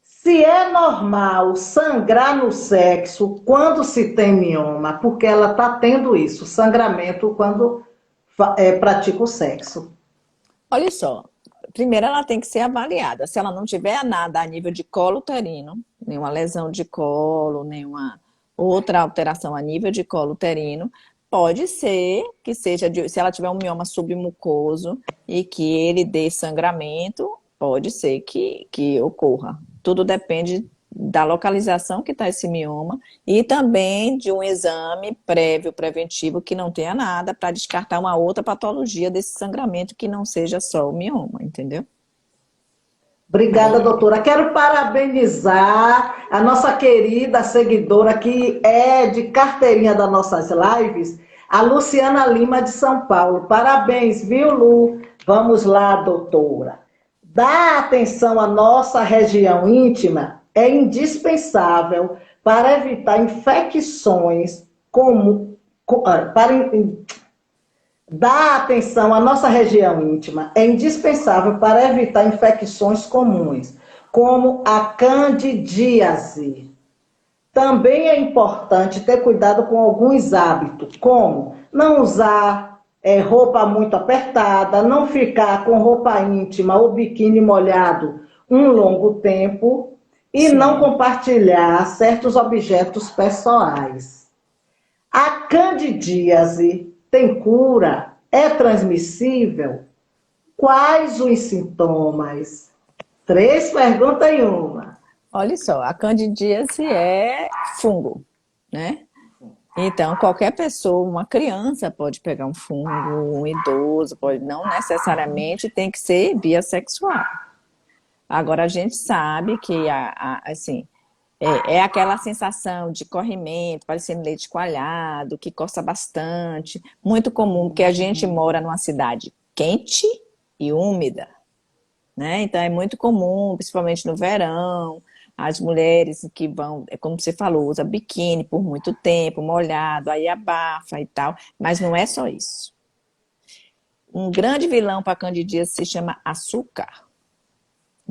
se é normal sangrar no sexo quando se tem mioma, porque ela está tendo isso, sangramento quando pratica o sexo. Olha só, primeiro ela tem que ser avaliada. Se ela não tiver nada a nível de colo uterino, nenhuma lesão de colo, nenhuma outra alteração a nível de colo uterino, pode ser que seja, se ela tiver um mioma submucoso e que ele dê sangramento, pode ser que ocorra. Tudo depende da localização que está esse mioma e também de um exame prévio, preventivo, que não tenha nada, para descartar uma outra patologia desse sangramento que não seja só o mioma, entendeu? Obrigada, Aí, doutora. Quero parabenizar a nossa querida seguidora que é de carteirinha das nossas lives, a Luciana Lima de São Paulo. Parabéns, viu, Lu? Vamos lá, doutora. Dar atenção à nossa região íntima é indispensável para evitar infecções como para dar atenção à nossa região íntima é indispensável para evitar infecções comuns, como a candidíase. Também é importante ter cuidado com alguns hábitos, como não usar roupa muito apertada, não ficar com roupa íntima ou biquíni molhado um longo tempo e não sim. compartilhar certos objetos pessoais. A candidíase tem cura? É transmissível? Quais os sintomas? Três perguntas em uma. Olha só, a candidíase é fungo, né? Então, qualquer pessoa, uma criança pode pegar um fungo, um idoso pode, não necessariamente tem que ser bissexual. Agora, a gente sabe que, assim, é aquela sensação de corrimento, parecendo leite coalhado, que coça bastante, muito comum, porque a gente mora numa cidade quente e úmida, né? Então, é muito comum, principalmente no verão, as mulheres que vão, é como você falou, usa biquíni por muito tempo, molhado, aí abafa e tal, mas não é só isso. Um grande vilão para a candidíase se chama açúcar.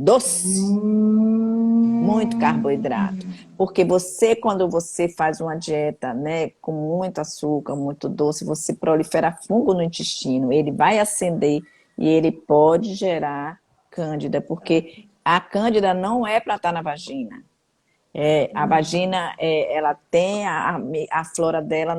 doce, muito carboidrato. Hum. Porque você, quando você faz uma dieta, né, com muito açúcar, muito doce, você prolifera fungo no intestino, ele vai acender e ele pode gerar cândida, porque a cândida não é para estar na vagina. A vagina, ela tem a flora dela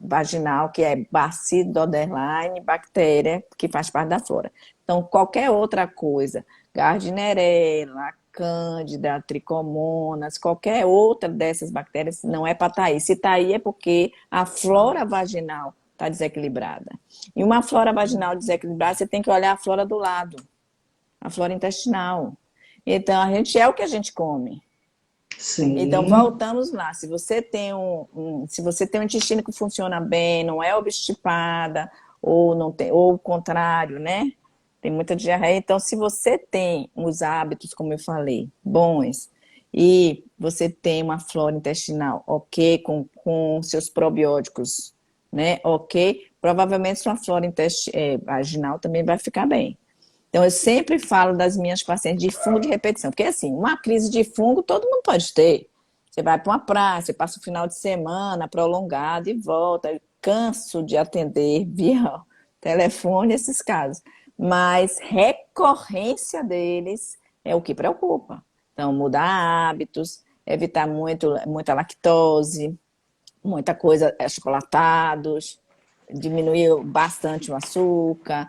vaginal, que é Bacillus underline bactéria, que faz parte da flora. Então, qualquer outra coisa, Gardnerella, Cândida, Trichomonas, qualquer outra dessas bactérias não é para estar aí. Se está aí é porque a flora vaginal está desequilibrada. E uma flora vaginal desequilibrada, você tem que olhar a flora do lado, a flora intestinal. Então, a gente é o que a gente come. Então, Sim. voltamos lá. Se você tem se você tem um intestino que funciona bem, não é obstipada, ou não tem, ou o contrário, né? Tem muita diarreia. Então, se você tem os hábitos, como eu falei, bons, e você tem uma flora intestinal ok, com seus probióticos, né? Ok, provavelmente sua flora vaginal também vai ficar bem. Então, eu sempre falo das minhas pacientes de fungo de repetição, porque assim, uma crise de fungo todo mundo pode ter. Você vai para uma praia, você passa o final de semana prolongado e volta. Eu canso de atender via telefone esses casos. Mas recorrência deles é o que preocupa. Então, mudar hábitos, evitar muita lactose, muita coisa, chocolatados, diminuir bastante o açúcar,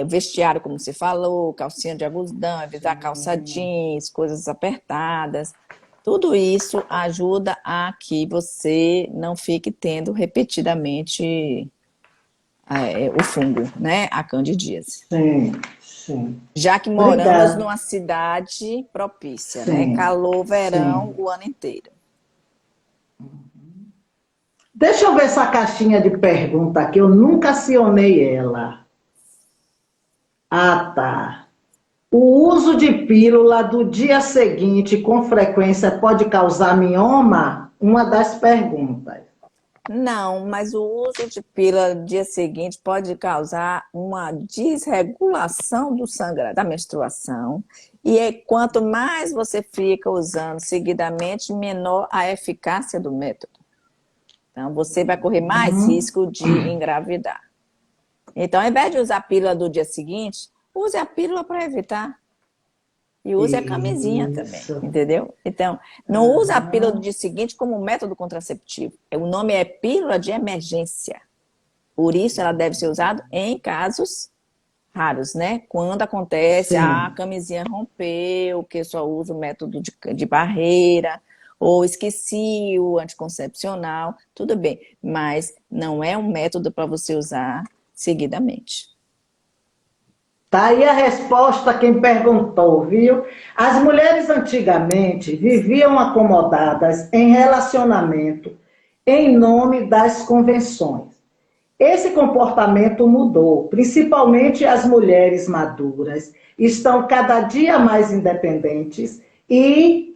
vestiário, como você falou, calcinha de algodão, evitar calça jeans, coisas apertadas. Tudo isso ajuda a que você não fique tendo repetidamente o fungo, né? A candidíase. Sim, sim. Já que moramos Obrigada. numa cidade propícia, né? Sim, Calor, verão, sim. o ano inteiro. Deixa eu ver essa caixinha de pergunta aqui, eu nunca acionei ela. Ah, tá. O uso de pílula do dia seguinte com frequência pode causar mioma? Uma das perguntas. Não, mas o uso de pílula no dia seguinte pode causar uma desregulação do sangue, da menstruação. E quanto mais você fica usando seguidamente, menor a eficácia do método. Então, você vai correr mais Uhum. risco de engravidar. Então, ao invés de usar a pílula do dia seguinte, use a pílula para evitar. E use a camisinha também, Isso. entendeu? Então, não usa a pílula do Aham. dia seguinte como método contraceptivo. O nome é pílula de emergência. Por isso, ela deve ser usada em casos raros, né? Quando acontece, a Sim. camisinha rompeu, que só usa o método de barreira, ou esqueci o anticoncepcional, tudo bem. Mas não é um método para você usar seguidamente. Tá aí a resposta a quem perguntou, viu? As mulheres antigamente viviam acomodadas em relacionamento em nome das convenções. Esse comportamento mudou, principalmente as mulheres maduras estão cada dia mais independentes e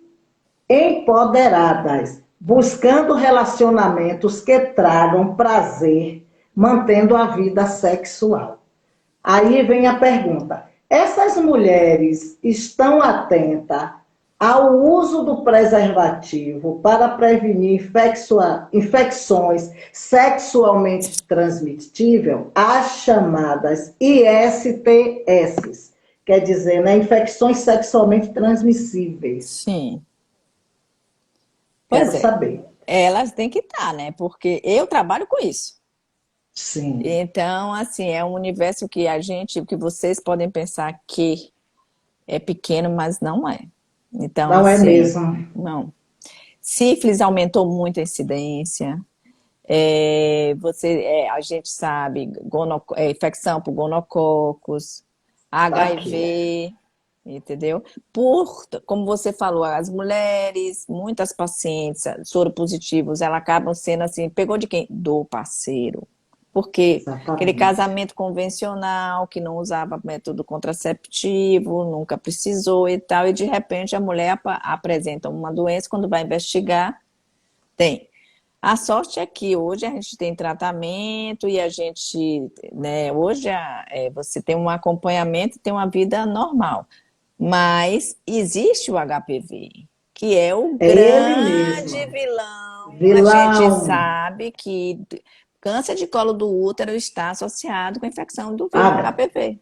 empoderadas, buscando relacionamentos que tragam prazer, mantendo a vida sexual. Aí vem a pergunta: essas mulheres estão atentas ao uso do preservativo para prevenir infecções sexualmente transmitíveis, as chamadas ISTS, quer dizer, né, infecções sexualmente transmissíveis? Sim. Quero Pois é, saber. elas têm que estar, né? Porque eu trabalho com isso. Sim, Então, assim, é um universo que vocês podem pensar que é pequeno, mas não é. Então, não é assim, mesmo? não. Sífilis aumentou muito a incidência. A gente sabe, infecção por gonococos, Tá aqui. HIV, entendeu? Como você falou, as mulheres, muitas pacientes soropositivos, elas acabam sendo assim, pegou de quem? Do parceiro. Porque aquele Exatamente. casamento convencional, que não usava método contraceptivo, nunca precisou e tal, e de repente a mulher apresenta uma doença, quando vai investigar, tem. A sorte é que hoje a gente tem tratamento e a gente, né, hoje você tem um acompanhamento e tem uma vida normal. Mas existe o HPV, que é o É ele grande mesmo. vilão. A gente Vilão. sabe que câncer de colo do útero está associado com a infecção do vírus Ah, HPV.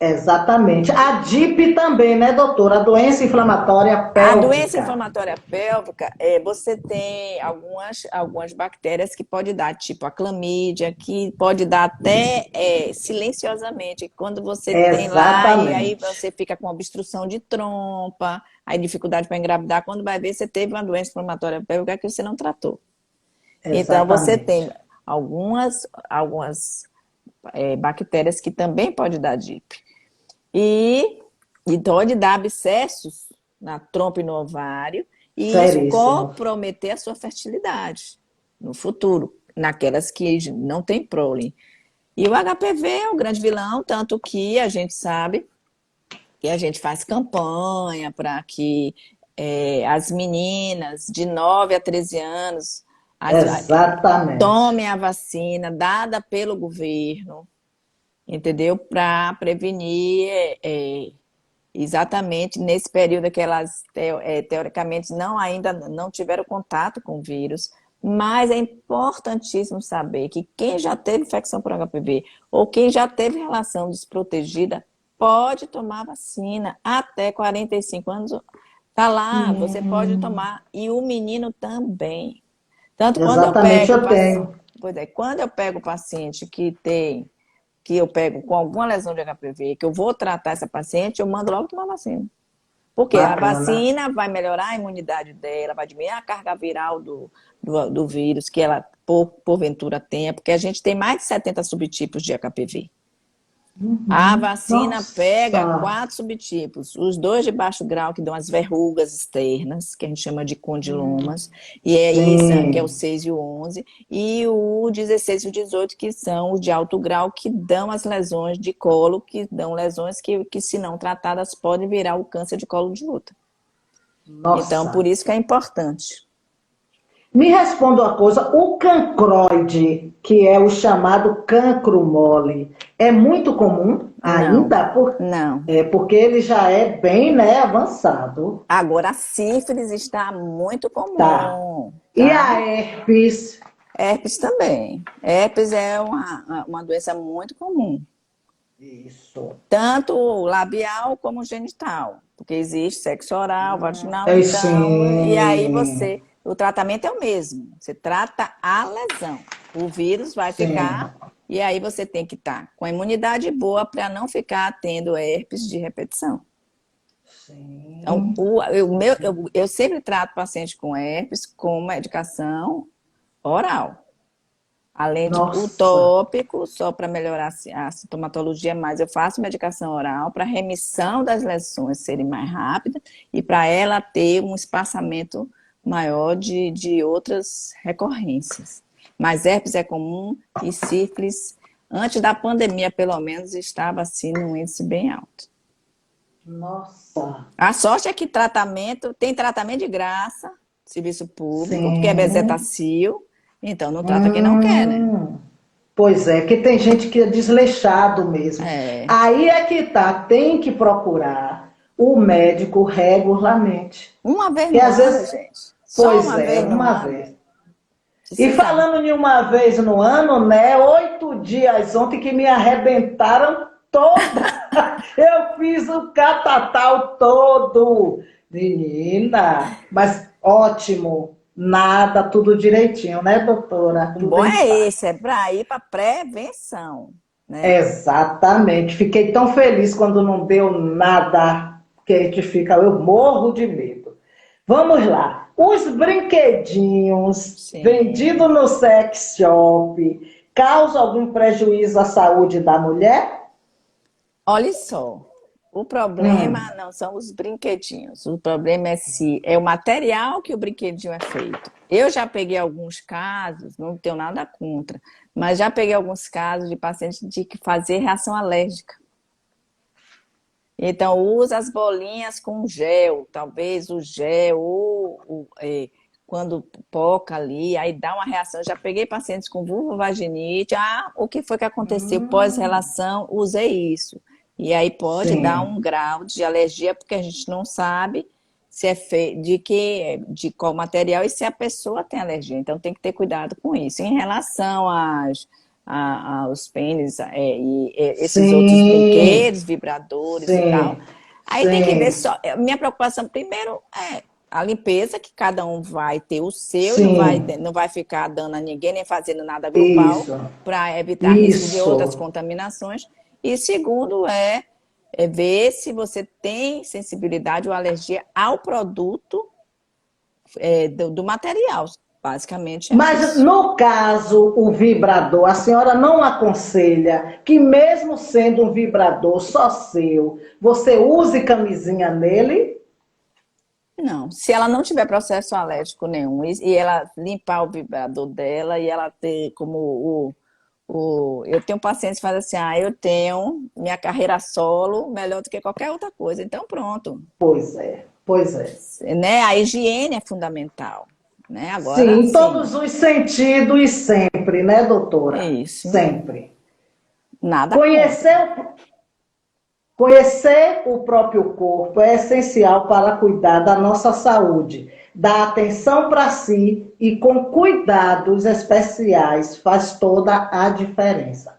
exatamente. A DIP também, né, doutora? A doença inflamatória A doença pélvica. inflamatória pélvica, você tem algumas bactérias que pode dar, tipo a clamídia, que pode dar até silenciosamente. Quando você tem lá, e aí Exatamente. você fica com obstrução de trompa, aí dificuldade para engravidar, quando vai ver, você teve uma doença inflamatória pélvica que você não tratou. Então, você Exatamente. tem algumas bactérias que também pode dar DIP. E, e pode dar abscessos na trompa e no ovário, e isso Seríssimo. comprometer a sua fertilidade no futuro, naquelas que não tem prole. E o HPV é o grande vilão, tanto que a gente sabe que a gente faz campanha para que as meninas de 9 a 13 anos as, Exatamente. tomem a vacina dada pelo governo, entendeu? Para prevenir exatamente nesse período que elas teoricamente ainda não tiveram contato com o vírus, mas é importantíssimo saber que quem já teve infecção por HPV ou quem já teve relação desprotegida pode tomar vacina até 45 anos. Tá lá, você pode tomar e o menino também. Tanto quando eu Exatamente, pego, eu tenho. pois é, quando eu pego o paciente que eu pego com alguma lesão de HPV, que eu vou tratar essa paciente, eu mando logo tomar vacina. Porque a Bacana. vacina vai melhorar a imunidade dela, vai diminuir a carga viral do vírus que ela, porventura, tenha, porque a gente tem mais de 70 subtipos de HPV. A vacina pega Nossa. 4 subtipos, os 2 de baixo grau, que dão as verrugas externas, que a gente chama de condilomas, e é isso, que é o Sim. 6 e o 11, e o 16 e o 18, que são os de alto grau, que dão as lesões de colo, que dão lesões que se não tratadas, podem virar o câncer de colo de útero. Então, por Nossa. isso que é importante. Me responda uma coisa, o cancroide, que é o chamado cancro mole, é muito comum Não, ainda? não. Porque ele já é bem, né, avançado. Agora, a sífilis está muito Tá. comum, E a tá? herpes? Herpes também. Herpes é uma doença muito comum, Isso. tanto labial como genital, porque existe sexo oral, vaginal, É então, e aí sim. o tratamento é o mesmo, você trata a lesão, o vírus vai Sim. ficar, e aí você tem que estar com a imunidade boa para não ficar tendo herpes de repetição. Então, Sim. eu sempre trato paciente com herpes com medicação oral. Além de o Nossa. tópico, só para melhorar a sintomatologia, mas eu faço medicação oral para remissão das lesões serem mais rápidas e para ela ter um espaçamento maior de outras recorrências. Mas herpes é comum e sífilis, antes da pandemia, pelo menos, estava assim num índice bem alto. Nossa. A sorte é que tem tratamento de graça, serviço público, porque é Sim. bezetacil, então não trata quem não quer, né? Hum. Pois é, que tem gente que é desleixado mesmo. É, Aí é que tá, tem que procurar o médico regularmente. uma vez Que no às ano, vezes, gente. Só pois uma é, vez no uma ano. vez. E Precisa. falando em uma vez no ano, né? 8 dias ontem que me arrebentaram toda. Eu fiz o catatal todo. Menina, mas ótimo. Nada, tudo direitinho, né, doutora? O Tudo bom em é paz. esse, é para ir para prevenção, né? Exatamente. Fiquei tão feliz quando não deu nada, que a gente fica, eu morro de medo. Vamos lá. Os brinquedinhos Sim. vendidos no sex shop causam algum prejuízo à saúde da mulher? Olha só, o problema não são os brinquedinhos, o problema é se é o material que o brinquedinho é feito. Eu já peguei alguns casos, não tenho nada contra, mas já peguei alguns casos de pacientes de que fazer reação alérgica. Então, usa as bolinhas com gel, talvez o gel, quando poca ali, aí dá uma reação. Já peguei pacientes com vulvovaginite, o que foi que aconteceu pós-relação? Usei isso. E aí pode dar sim, um grau de alergia, porque a gente não sabe se é feito de qual material e se a pessoa tem alergia. Então tem que ter cuidado com isso. Em relação aos pênis esses outros sim, brinquedos, vibradores e tal, sim, aí tem que ver sim, só. Minha preocupação primeiro é a limpeza, que cada um vai ter o seu e sim, não vai ficar dando a ninguém, nem fazendo nada grupal, isso, para evitar risco de outras isso. contaminações. E segundo é ver se você tem sensibilidade ou alergia ao produto do material. Basicamente é Mas, isso. no caso, o vibrador, a senhora não aconselha que, mesmo sendo um vibrador só seu, você use camisinha nele? Não, se ela não tiver processo alérgico nenhum e ela limpar o vibrador dela e ela ter como eu tenho pacientes que fazem assim, eu tenho minha carreira solo melhor do que qualquer outra coisa. Então pronto, Pois é, pois é. né? A higiene é fundamental, né? Sim, Agora em sim, todos os sentidos e sempre, né, é doutora? isso. Sempre. Nada contra. Conhecer, conhecer o próprio corpo é essencial para cuidar da nossa saúde. Dar atenção para si e com cuidados especiais faz toda a diferença.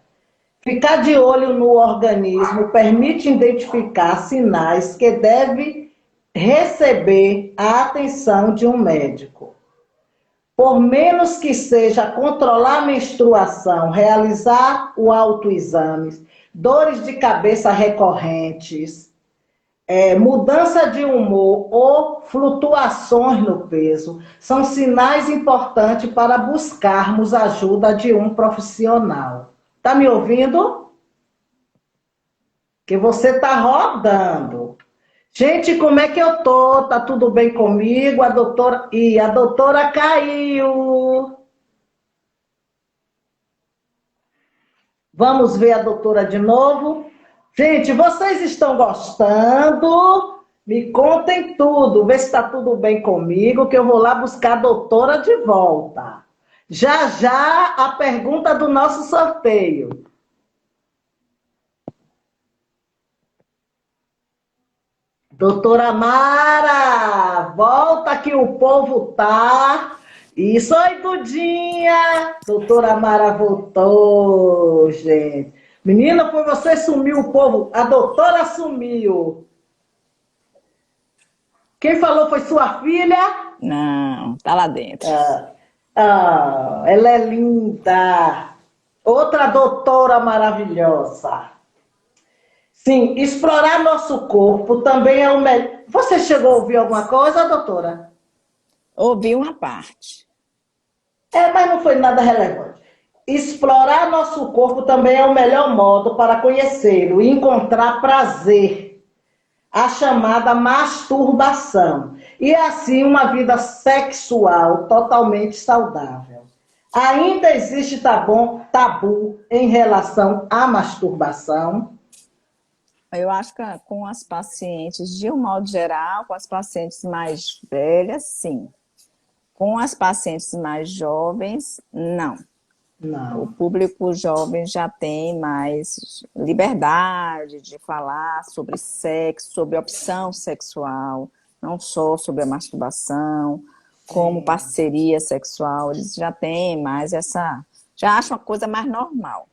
Ficar de olho no organismo permite identificar sinais que deve receber a atenção de um médico. Por menos que seja controlar a menstruação, realizar o autoexame, dores de cabeça recorrentes, mudança de humor ou flutuações no peso, são sinais importantes para buscarmos ajuda de um profissional. Tá me ouvindo? Que você está rodando. Gente, como é que eu tô? Tá tudo bem comigo? A doutora caiu. Vamos ver a doutora de novo. Gente, vocês estão gostando? Me contem tudo, vê se está tudo bem comigo, que eu vou lá buscar a doutora de volta. Já já a pergunta do nosso sorteio. Doutora Mara, volta que o povo tá. Isso aí, Dudinha. Doutora Mara voltou, gente. Menina, foi você sumiu o povo. A doutora sumiu. Quem falou foi sua filha? Não, tá lá dentro. Ela é linda. Outra doutora maravilhosa. Sim, explorar nosso corpo também é o melhor. Você chegou a ouvir alguma coisa, doutora? Ouvi uma parte. Mas não foi nada relevante. Explorar nosso corpo também é o melhor modo para conhecê-lo e encontrar prazer, a chamada masturbação, e assim uma vida sexual totalmente saudável. Ainda existe tabu em relação à masturbação? Eu acho que com as pacientes, de um modo geral, com as pacientes mais velhas, sim. Com as pacientes mais jovens, não. O Não. público jovem já tem mais liberdade de falar sobre sexo, sobre opção sexual, não só sobre a masturbação, como Sim. parceria sexual, eles já têm mais já acham uma coisa mais normal.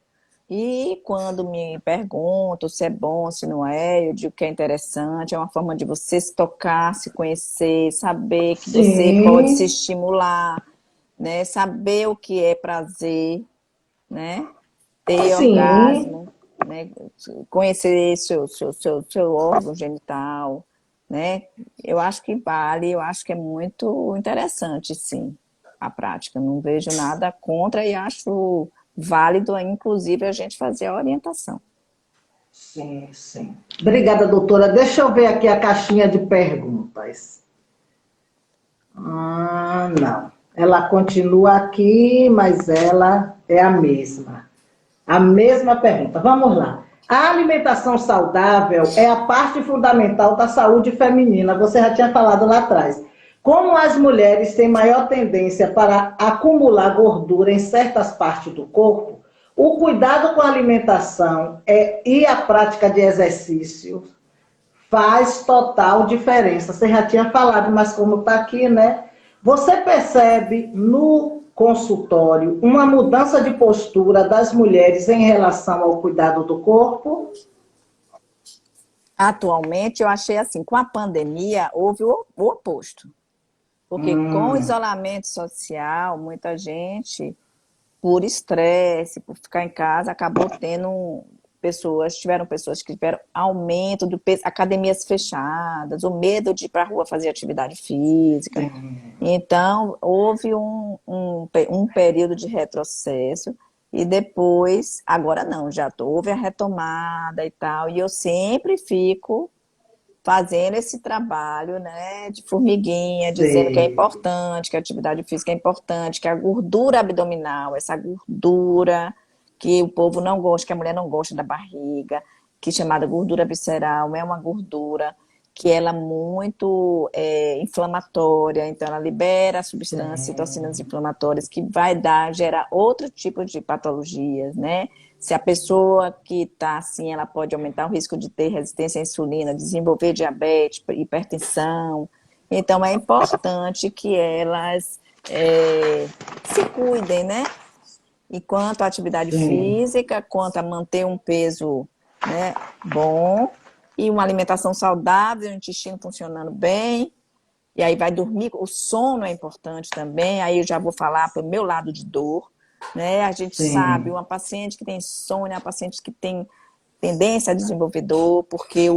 E quando me perguntam se é bom, se não é, eu digo que é interessante, é uma forma de você se tocar, se conhecer, saber que você pode se Sim. estimular, né? Saber o que é prazer, né? Ter Sim. orgasmo, né? Conhecer seu órgão genital, né? Eu acho que vale, eu acho que é muito interessante, sim, a prática. Não vejo nada contra e acho válido, inclusive, a gente fazer a orientação. Sim, sim. Obrigada, doutora. Deixa eu ver aqui a caixinha de perguntas. Não. Ela continua aqui, mas ela é a mesma. A mesma pergunta. Vamos lá. A alimentação saudável é a parte fundamental da saúde feminina. Você já tinha falado lá atrás. Como as mulheres têm maior tendência para acumular gordura em certas partes do corpo, O cuidado com a alimentação e a prática de exercício faz total diferença. Você já tinha falado, mas como está aqui, né? Você percebe no consultório uma mudança de postura das mulheres em relação ao cuidado do corpo? Atualmente, eu achei assim, com a pandemia, houve o oposto. Porque com o isolamento social, muita gente, por estresse, por ficar em casa, acabou tendo tiveram pessoas que tiveram aumento do peso, academias fechadas, o medo de ir para a rua fazer atividade física. Então, houve um período de retrocesso e depois, agora não, houve a retomada e tal, e eu sempre fico fazendo esse trabalho, né, de formiguinha, dizendo que é Sei. importante, que a atividade física é importante, que a gordura abdominal, essa gordura que o povo não gosta, que a mulher não gosta da barriga, que é chamada gordura visceral, é uma gordura que ela é muito inflamatória, então ela libera substâncias, citocinas inflamatórias, que vai gerar outro tipo de patologias, né? Se a pessoa que está assim, ela pode aumentar o risco de ter resistência à insulina, desenvolver diabetes, hipertensão. Então, é importante que elas se cuidem, né? E quanto à atividade Sim. física, quanto a manter um peso, né, bom, e uma alimentação saudável, o intestino funcionando bem, e aí vai dormir, o sono é importante também, aí eu já vou falar para o meu lado de dor, né? A gente sabe, Sim. uma paciente que tem insônia, uma paciente que tem tendência a desenvolver dor, porque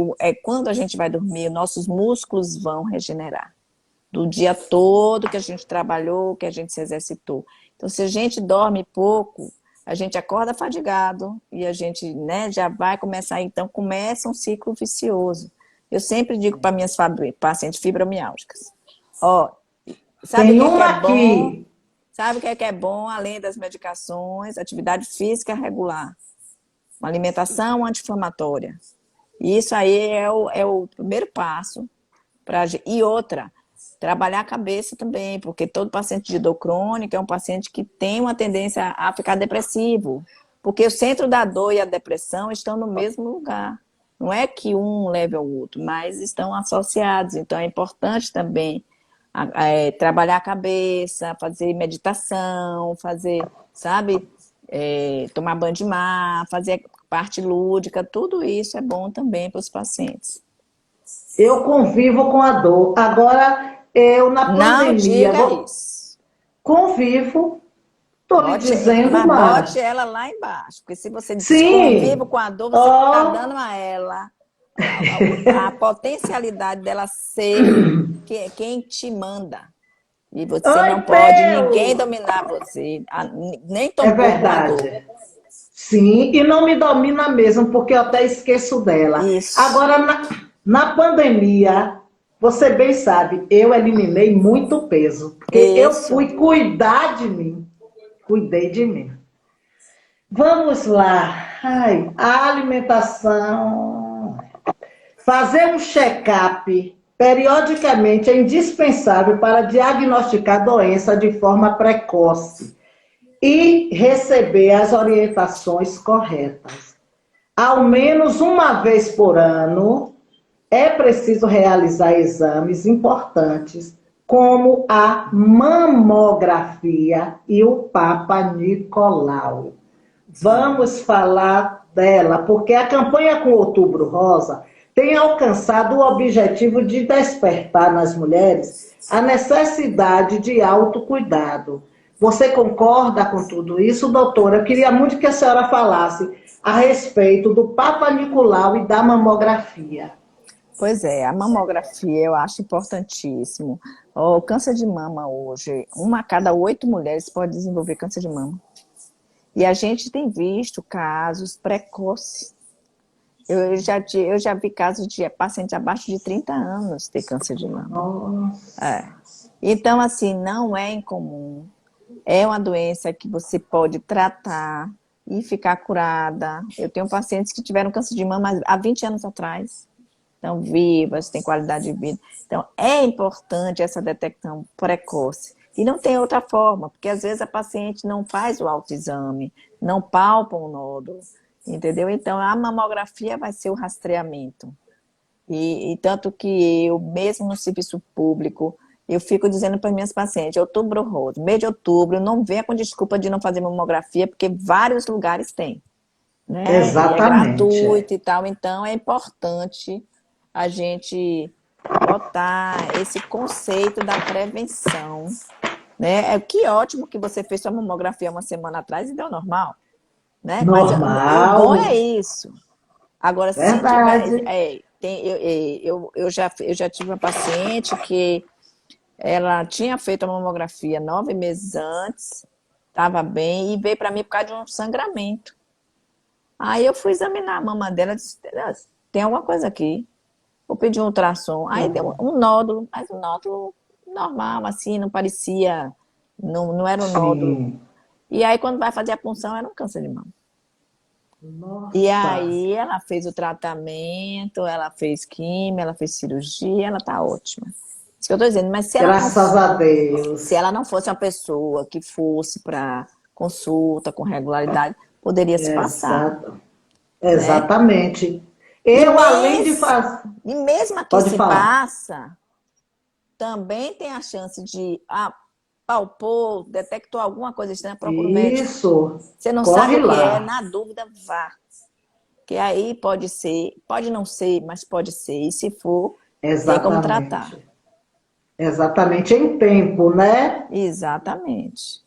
quando a gente vai dormir, nossos músculos vão regenerar do dia todo que a gente trabalhou, que a gente se exercitou. Então, se a gente dorme pouco, a gente acorda fadigado e a gente, né, já vai começar, então começa um ciclo vicioso. Eu sempre digo para minhas pacientes fibromialgicas, ó, sabe o Tem que uma é bom? aqui. Sabe o que é bom, além das medicações? Atividade física regular, uma alimentação anti-inflamatória. Isso aí é o primeiro passo. E outra, trabalhar a cabeça também, porque todo paciente de dor crônica é um paciente que tem uma tendência a ficar depressivo, porque o centro da dor e a depressão estão no mesmo lugar. Não é que um leve ao outro, mas estão associados. Então é importante também trabalhar a cabeça, fazer meditação, fazer, sabe, tomar banho de mar, fazer parte lúdica, tudo isso é bom também para os pacientes. Eu convivo com a dor. Agora, eu na Não pandemia, diga isso. convivo, estou lhe dizendo, Mas bote mas ela lá embaixo, porque se você diz convivo sim, com a dor, você está ó, dando a ela a potencialidade dela ser quem te manda. E você oi, não pode ninguém Peu! dominar você, nem É tampouco a dor. verdade. Sim, e não me domina mesmo, porque eu até esqueço dela. Isso, Agora, na pandemia, você bem sabe, eu eliminei muito peso, porque eu isso. fui cuidar de mim, cuidei de mim. Vamos lá. Ai, a alimentação. Fazer um check-up periodicamente é indispensável para diagnosticar doença de forma precoce e receber as orientações corretas. Ao menos uma vez por ano, é preciso realizar exames importantes, como a mamografia e o Papa Nicolau. Vamos falar dela, porque a campanha com Outubro Rosa tem alcançado o objetivo de despertar nas mulheres a necessidade de autocuidado. Você concorda com tudo isso, doutora? Eu queria muito que a senhora falasse a respeito do Papa Nicolau e da mamografia. Pois é, a mamografia eu acho importantíssimo. O câncer de mama hoje, uma a cada 8 mulheres pode desenvolver câncer de mama. E a gente tem visto casos precoces. Eu já vi casos de paciente abaixo de 30 anos ter câncer de mama. Nossa. É. Então, assim, não é incomum. É uma doença que você pode tratar e ficar curada. Eu tenho pacientes que tiveram câncer de mama há 20 anos atrás. Estão vivas, têm qualidade de vida. Então, é importante essa detecção precoce. E não tem outra forma, porque às vezes a paciente não faz o autoexame, não palpa o nódulo, entendeu? Então, a mamografia vai ser o rastreamento. E tanto que eu, mesmo no serviço público, eu fico dizendo para minhas pacientes, outubro rosa, mês de outubro, não venha com desculpa de não fazer mamografia, porque vários lugares têm, né? E é Exatamente. gratuito e tal, então é importante a gente botar esse conceito da prevenção, né? Que ótimo que você fez sua mamografia uma semana atrás e deu normal, né? Mas o bom é Normal, isso. Agora, se tiver. verdade. Eu já tive uma paciente que ela tinha feito a mamografia 9 meses antes, estava bem, e veio para mim por causa de um sangramento. Aí eu fui examinar a mama dela, disse, tem alguma coisa aqui. Vou pedir um ultrassom. Aí deu um nódulo, mas um nódulo normal, assim, não parecia, não era um nódulo. Sim. E aí, quando vai fazer a punção, era um câncer de mama. E Nossa, aí, ela fez o tratamento, ela fez quimio, ela fez cirurgia, ela tá ótima. Isso que eu tô dizendo, mas graças a se Deus. ela não fosse uma pessoa que fosse para consulta com regularidade, poderia se passar, Exato. né? Exatamente. E Eu, além de mesmo, fazer. e mesmo a que Pode se falar. passa, também tem a chance de, palpou, detectou alguma coisa estranha, procura o médico. Isso. Você não sabe Corre o que é, lá. na dúvida, vá. Que aí pode ser, pode não ser, mas pode ser. E se for, tem como tratar. Exatamente. Exatamente em tempo, né? Exatamente.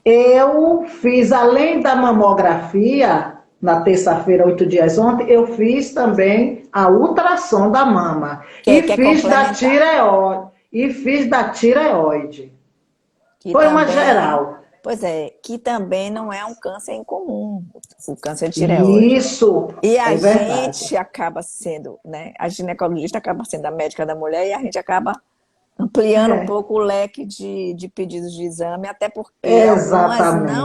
Eu fiz, além da mamografia, na terça-feira, 8 dias ontem, eu fiz também a ultrassom da mama. E Quer fiz da complementar? tireoide. E fiz da tireoide. Que Foi uma também, geral. pois é, que também não é um câncer incomum, o câncer de tireoide. Isso E a é verdade. gente acaba sendo, né? A ginecologista acaba sendo a médica da mulher e a gente acaba ampliando um É, pouco o leque de pedidos de exame, até porque algumas não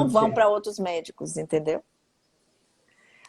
vão exatamente. para outros médicos, entendeu?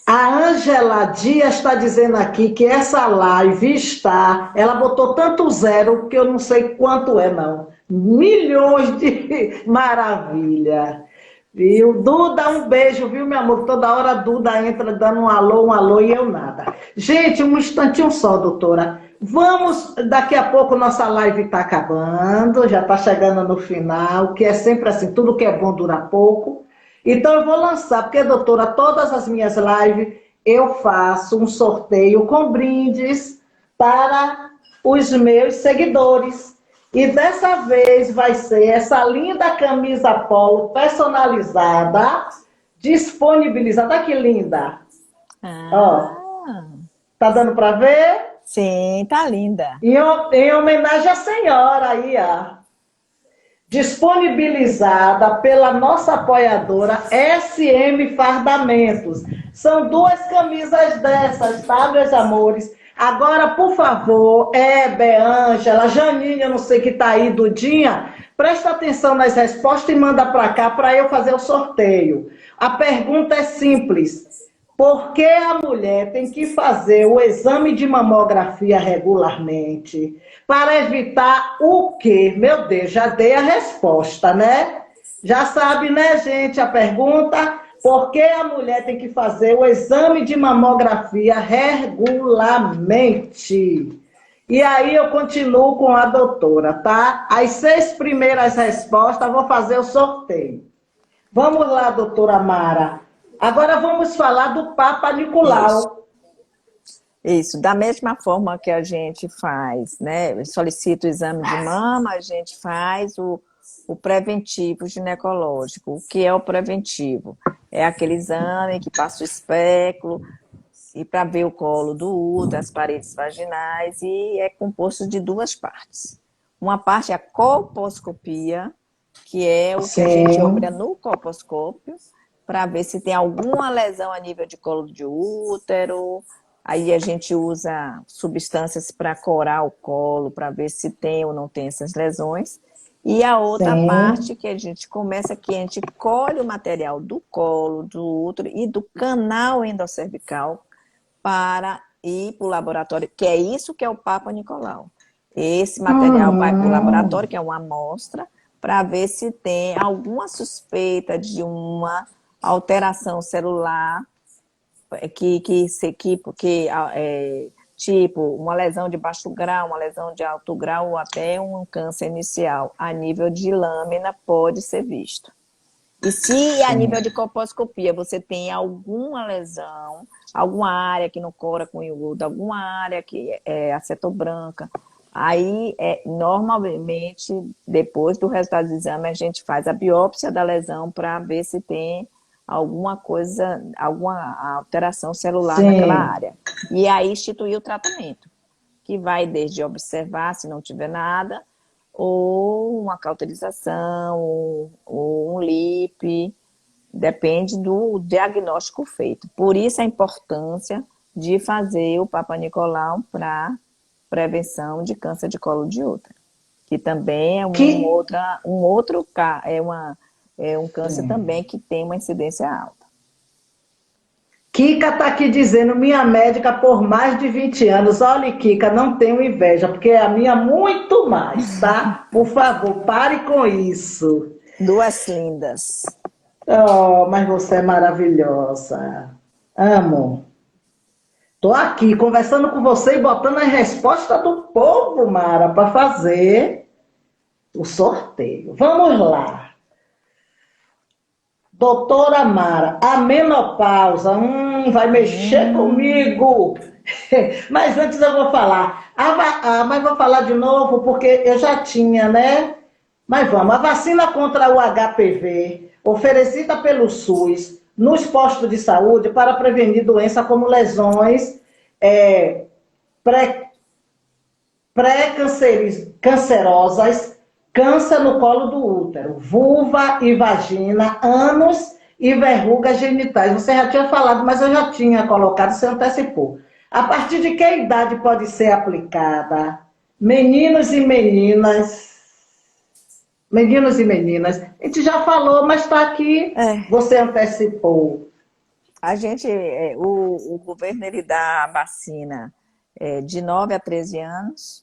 A Ângela Dias está dizendo aqui que essa live está. Ela botou tanto zero que eu não sei quanto é, não. Milhões de maravilha. Viu? Duda, um beijo, viu, meu amor? Toda hora a Duda entra dando um alô e eu nada. Gente, um instantinho só, doutora. Vamos, daqui a pouco nossa live está acabando, já está chegando no final, que é sempre assim, tudo que é bom dura pouco. Então eu vou lançar, porque, doutora, todas as minhas lives eu faço um sorteio com brindes para os meus seguidores. E dessa vez vai ser essa linda camisa polo personalizada, disponibilizada. Olha que linda. Ó, Ah, tá dando para ver? sim, tá linda. Em homenagem à senhora aí, ó. Disponibilizada pela nossa apoiadora SM Fardamentos. São duas camisas dessas, tá, meus amores? Agora, por favor, Ângela, Janine, eu não sei que tá aí, Dudinha, presta atenção nas respostas e manda para cá para eu fazer o sorteio. A pergunta é simples. Por que a mulher tem que fazer o exame de mamografia regularmente? Para evitar o quê? Meu Deus, já dei a resposta, né? Já sabe, né, gente, a pergunta? Por que a mulher tem que fazer o exame de mamografia regularmente? E aí eu continuo com a doutora, tá? As 6 primeiras respostas, eu vou fazer o sorteio. Vamos lá, doutora Mara. Agora vamos falar do Papa Isso. Nicolau. Isso, da mesma forma que a gente faz, né? Solicita o exame de mama, a gente faz o preventivo ginecológico. O que é o preventivo? É aquele exame que passa o espéculo e para ver o colo do útero, as paredes vaginais, e é composto de duas partes. Uma parte é a colposcopia, que é o que a gente olha Sim, no colposcópio, para ver se tem alguma lesão a nível de colo de útero. Aí a gente usa substâncias para corar o colo, para ver se tem ou não tem essas lesões. E a outra parte sim. que a gente começa, que a gente colhe o material do colo, do útero e do canal endoscervical para ir para o laboratório, que é isso que é o Papa Nicolau. Esse material vai para o Hum, laboratório, que é uma amostra, para ver se tem alguma suspeita de uma alteração celular tipo uma lesão de baixo grau, uma lesão de alto grau ou até um câncer inicial a nível de lâmina pode ser visto. E se a nível de colposcopia você tem alguma lesão, alguma área que não cora com iodo, alguma área que é acetobranca, aí normalmente depois do resultado do exame a gente faz a biópsia da lesão para ver se tem alguma coisa, alguma alteração celular naquela Sim. área. E aí instituir o tratamento, que vai desde observar se não tiver nada, ou uma cauterização, ou um LIP, depende do diagnóstico feito. Por isso a importância de fazer o Papa Nicolau para prevenção de câncer de colo de útero, que também é Que, um câncer também que tem uma incidência alta. Kika está aqui dizendo, minha médica por mais de 20 anos. Olha, Kika, não tenho inveja, porque a minha muito mais, tá? Por favor, pare com isso. Duas lindas. Oh, mas você é maravilhosa. Amo. Tô aqui conversando com você e botando a resposta do povo, Mara, para fazer o sorteio. Vamos lá. Doutora Mara, a menopausa, vai mexer comigo. Mas antes eu vou falar. Mas vou falar de novo porque eu já tinha, né? Mas vamos, a vacina contra o HPV, oferecida pelo SUS nos postos de saúde para prevenir doenças como lesões pré-cancerosas, câncer no colo do útero, vulva e vagina, ânus e verrugas genitais. Você já tinha falado, mas eu já tinha colocado, você antecipou. A partir de que idade pode ser aplicada? Meninos e meninas, a gente já falou, mas está aqui, você antecipou. O governo ele dá a vacina de 9 a 13 anos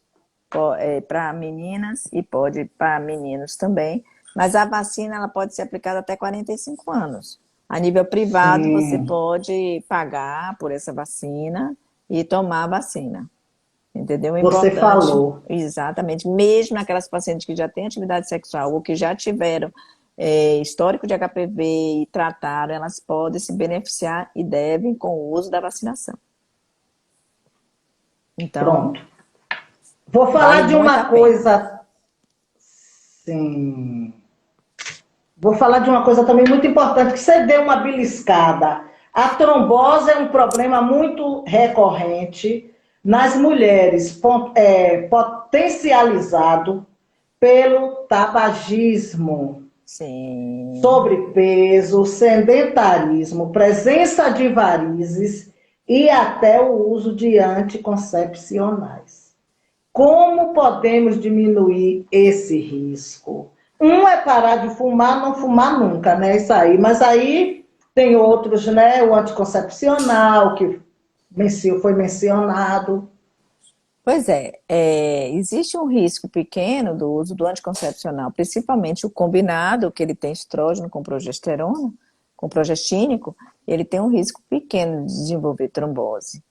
para meninas e pode para meninos também, mas a vacina ela pode ser aplicada até 45 anos. A nível privado, você pode pagar por essa vacina e tomar a vacina. Entendeu? Você falou. Exatamente. Mesmo aquelas pacientes que já têm atividade sexual ou que já tiveram histórico de HPV e trataram, elas podem se beneficiar e devem com o uso da vacinação. Então, pronto. Vou falar de uma coisa. Sim. Vou falar de uma coisa também muito importante, que você deu uma beliscada. A trombose é um problema muito recorrente nas mulheres, potencializado pelo tabagismo. Sim. Sobrepeso, sedentarismo, presença de varizes e até o uso de anticoncepcionais. Como podemos diminuir esse risco? É parar de fumar, não fumar nunca, né? Isso aí. Mas aí tem outros, né? O anticoncepcional, que foi mencionado. Pois existe um risco pequeno do uso do anticoncepcional, principalmente o combinado, que ele tem estrógeno com progesterona, com progestínico, ele tem um risco pequeno de desenvolver trombose.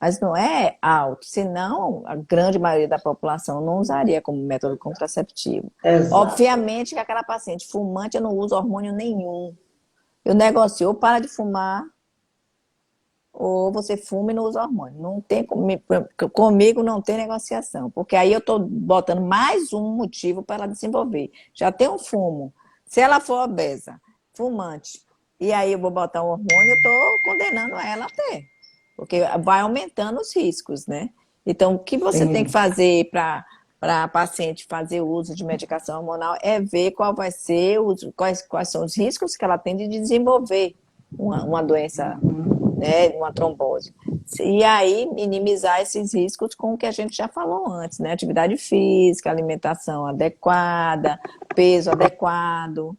Mas não é alto, senão a grande maioria da população não usaria como método contraceptivo. Exato. Obviamente que aquela paciente fumante não usa hormônio nenhum. Eu negocio, ou para de fumar, ou você fuma e não usa hormônio. Não tem, comigo não tem negociação, porque aí eu estou botando mais um motivo para ela desenvolver. Já tem um fumo. Se ela for obesa, fumante, e aí eu vou botar um hormônio, eu estou condenando ela a ter. Porque vai aumentando os riscos, né? Então, o que você tem que fazer para a paciente fazer o uso de medicação hormonal é ver qual vai ser quais são os riscos que ela tem de desenvolver uma doença, né, uma trombose. E aí, minimizar esses riscos com o que a gente já falou antes, né? Atividade física, alimentação adequada, peso adequado,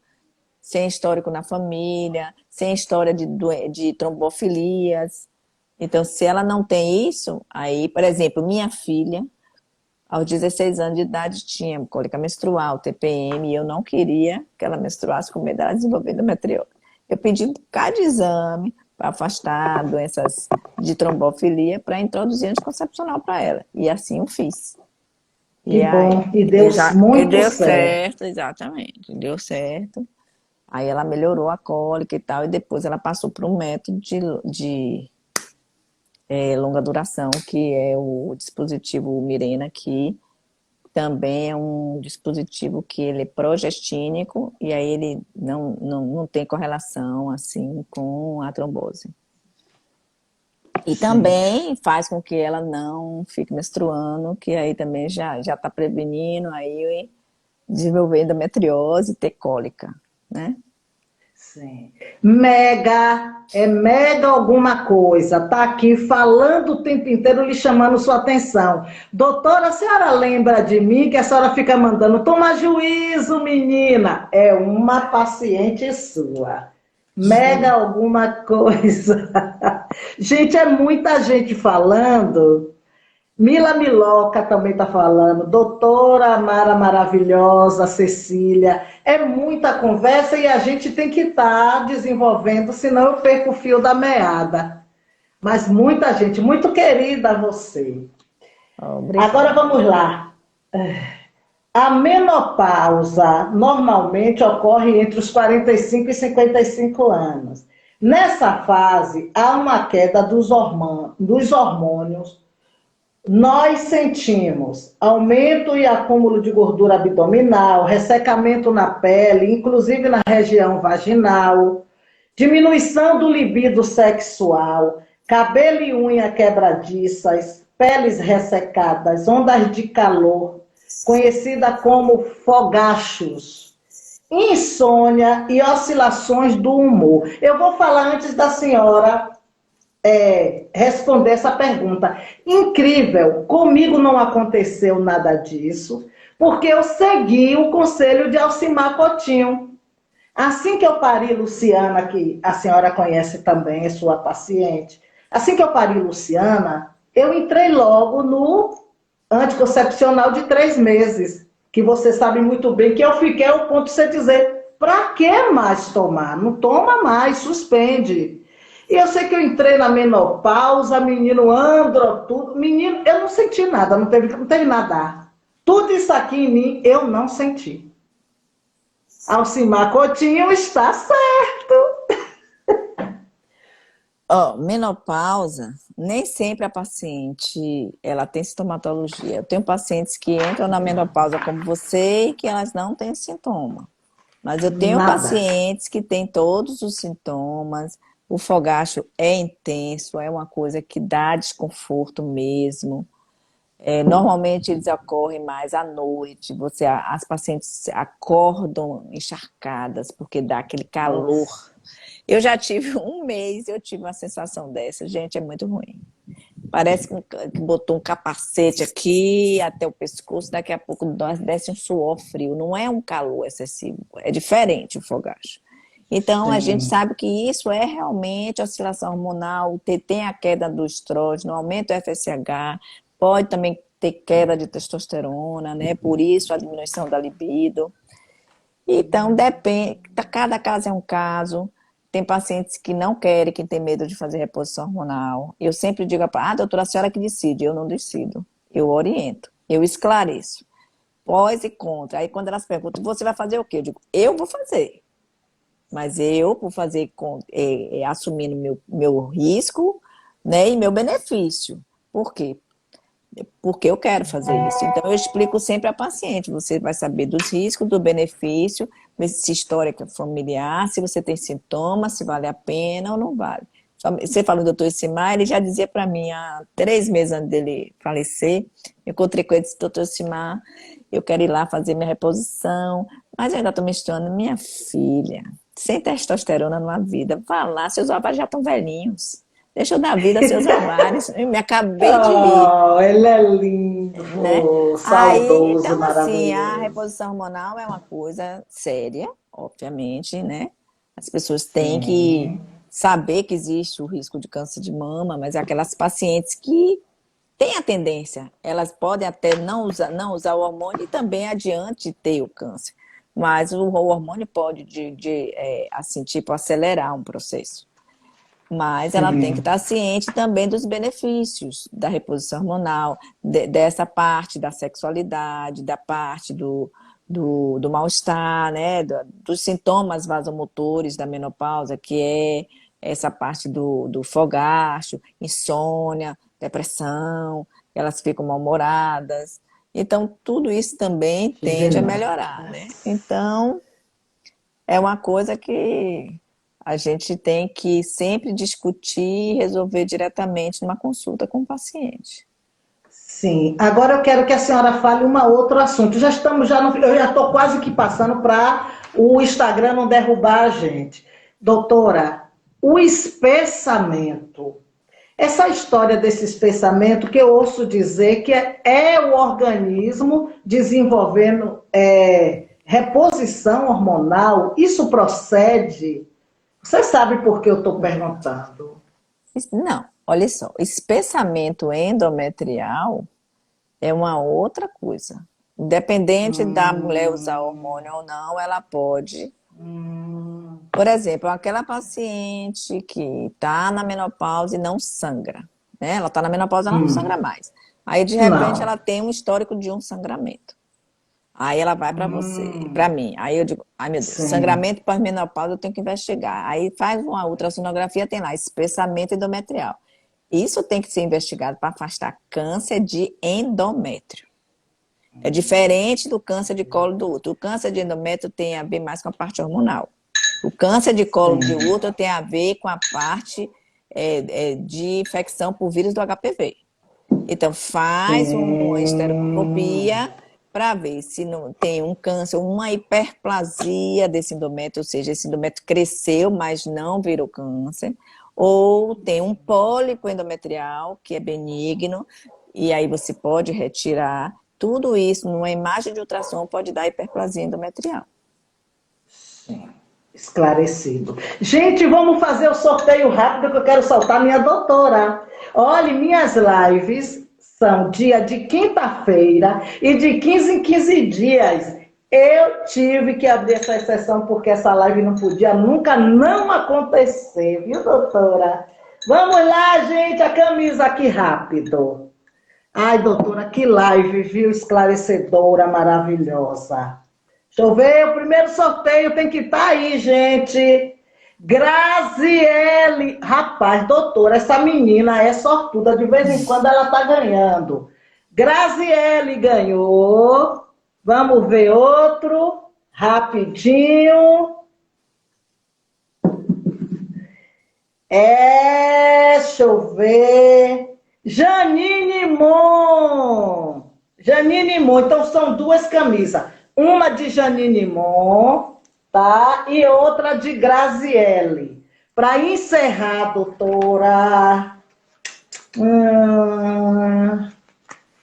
sem histórico na família, sem história de trombofilias. Então, se ela não tem isso, aí, por exemplo, minha filha, Aos 16 anos de idade tinha cólica menstrual, TPM, e eu não queria que ela menstruasse com medo dela desenvolver endometriose. Eu pedi um bocado de exame para afastar doenças de trombofilia para introduzir anticoncepcional para ela. E assim eu fiz. Que E aí, bom, e deu e muito deu certo. certo, exatamente, deu certo. Aí ela melhorou a cólica e tal, e depois ela passou para um método de longa duração, que é o dispositivo Mirena, que também é um dispositivo que ele é progestínico, e aí ele não tem correlação, assim, com a trombose. E Sim. também faz com que ela não fique menstruando, que aí também já está prevenindo aí desenvolver endometriose, ter cólica, né? Sim. Mega, é mega alguma coisa. Tá aqui falando o tempo inteiro, lhe chamando sua atenção. Doutora, a senhora lembra de mim que a senhora fica mandando, toma juízo, menina. É uma paciente sua. Mega alguma coisa. Gente, é muita gente falando. Mila Miloca também está falando, doutora Mara maravilhosa, Cecília, é muita conversa e a gente tem que estar desenvolvendo, senão eu perco o fio da meada. Mas muita gente, muito querida você. Agora Obrigada. vamos lá. A menopausa normalmente ocorre entre os 45 e 55 anos. Nessa fase, há uma queda dos hormônios. Nós sentimos aumento e acúmulo de gordura abdominal, ressecamento na pele, inclusive na região vaginal, diminuição do libido sexual, cabelo e unha quebradiças, peles ressecadas, ondas de calor, conhecida como fogachos, insônia e oscilações do humor. Eu vou falar antes da senhora responder essa pergunta. Incrível, comigo não aconteceu nada disso, porque eu segui o conselho de Alcimar Coutinho. Assim que eu pari Luciana, que a senhora conhece também, é sua paciente, assim que eu pari Luciana, eu entrei logo no anticoncepcional de 3 meses, que você sabe muito bem que eu fiquei ao ponto de você dizer, para que mais tomar? Não toma mais, suspende. E eu sei que eu entrei na menopausa, menino andro, tudo. Menino, eu não senti nada, não teve nada. Tudo isso aqui em mim eu não senti. Alcimar Coutinho está certo. Ó, menopausa, nem sempre a paciente, ela tem sintomatologia. Eu tenho pacientes que entram na menopausa como você e que elas não têm sintoma. Mas eu tenho Nada. pacientes que têm todos os sintomas. O fogacho é intenso, é uma coisa que dá desconforto mesmo. Normalmente eles ocorrem mais à noite. As pacientes acordam encharcadas porque dá aquele calor. Nossa. Eu já tive um mês, eu tive uma sensação dessa. Gente, é muito ruim. Parece que botou um capacete aqui até o pescoço, daqui a pouco desce um suor frio. Não é um calor excessivo, é diferente o fogacho. Então, a gente Sim. sabe que isso é realmente oscilação hormonal, tem a queda do estrógeno, aumenta o FSH, pode também ter queda de testosterona, né? Por isso a diminuição da libido. Então, depende, cada caso é um caso. Tem pacientes que não querem, que têm medo de fazer reposição hormonal. Eu sempre digo, doutora, a senhora que decide, eu não decido. Eu oriento, eu esclareço. Pós e contra. Aí quando elas perguntam, você vai fazer o quê? Eu digo, eu vou fazer. Mas eu vou fazer assumindo meu risco, né, e meu benefício. Por quê? Porque eu quero fazer isso. Então, eu explico sempre à paciente. Você vai saber dos riscos, do benefício, se história é familiar, se você tem sintomas, se vale a pena ou não vale. Você fala do doutor Simar, ele já dizia para mim, há 3 meses antes dele falecer, eu encontrei com ele e disse, doutor Simar, eu quero ir lá fazer minha reposição, mas eu ainda estou menstruando. Minha filha, sem testosterona numa vida, vá lá, seus ovários já estão velhinhos. Deixa eu dar vida aos seus ovários. Eu me acabei de rir, Oh, ele é né? lindo, Aí, saudoso, então, assim, a maravilhoso. reposição hormonal é uma coisa séria, obviamente, né? As pessoas têm que Sim. saber que existe o risco de câncer de mama, mas aquelas pacientes que tem a tendência, elas podem até não usar o hormônio e também adiante ter o câncer. Mas o hormônio pode, assim, tipo, acelerar um processo. Mas ela tem que Sim, estar ciente também dos benefícios da reposição hormonal, dessa parte da sexualidade, da parte do mal-estar, né? Dos sintomas vasomotores da menopausa, que é essa parte do fogacho, insônia, depressão, elas ficam mal-humoradas. Então, tudo isso também tive tende a não. melhorar, né? Então, é uma coisa que a gente tem que sempre discutir e resolver diretamente numa consulta com o paciente. Sim, agora eu quero que a senhora fale um outro assunto. Já estamos já no, eu já estou quase que passando para o Instagram não derrubar a gente. Doutora, o espessamento. Essa história desse espessamento que eu ouço dizer que é o organismo desenvolvendo reposição hormonal, isso procede? Você sabe por que eu estou perguntando? Não, olha só, espessamento endometrial é uma outra coisa. Independente da mulher usar hormônio ou não, ela pode. Hum, Por exemplo, aquela paciente que está na menopausa e não sangra, né? Ela está na menopausa e ela não sangra mais. Aí, de repente, ela não. tem um histórico de um sangramento. Aí ela vai para você, para mim. Aí eu digo, ai meu Deus, Sim, sangramento pós-menopausa eu tenho que investigar. Aí faz uma ultrassonografia, tem lá espessamento endometrial. Isso tem que ser investigado para afastar câncer de endométrio. É diferente do câncer de colo do útero. O câncer de endométrio tem a ver mais com a parte hormonal. O câncer de colo de sim, útero tem a ver com a parte de infecção por vírus do HPV. Então, faz uma sim, esteroscopia para ver se não tem um câncer, uma hiperplasia desse endométrio, ou seja, esse endométrio cresceu, mas não virou câncer, ou tem um pólipo endometrial, que é benigno, e aí você pode retirar. Tudo isso numa imagem de ultrassom pode dar hiperplasia endometrial. sim. Esclarecido. Gente, vamos fazer o sorteio rápido que eu quero soltar minha doutora. Olha, minhas lives são dia de quinta-feira e de 15 em 15 dias. Eu tive que abrir essa exceção porque essa live não podia nunca não acontecer, viu, doutora? Vamos lá, gente, a camisa aqui rápido. Ai, doutora, que live, viu? Esclarecedora, maravilhosa. Deixa eu ver, o primeiro sorteio tem que estar aí, gente. Graziele. Rapaz, doutora, essa menina é sortuda. De vez em quando ela tá ganhando. Graziele ganhou. Vamos ver outro. Rapidinho. Deixa eu ver. Janine Mon. Janine Mon. Então são duas camisas. Uma de Janine Mon, tá? E outra de Graziele. Para encerrar, doutora, hum,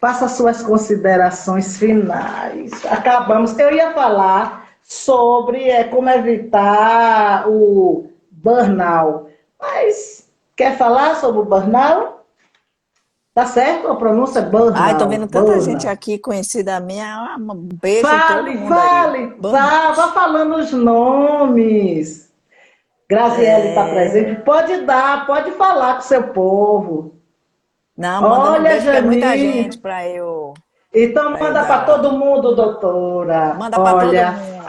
faça suas considerações finais. Acabamos. Eu ia falar sobre como evitar o burnout. Mas quer falar sobre o burnout? Tá certo? A pronúncia é Ai, tô vendo burnout. tanta gente Burnout. aqui conhecida minha. Um beijo em todo Fale, mundo aí. fale, vá Burnout. falando os nomes. Graziele está presente. Pode dar, pode falar com o seu povo. Não, mandando um Olha, beijo, porque é muita gente Janine. Então para eu manda para dar. todo mundo, doutora. Manda para todo Olha, mundo.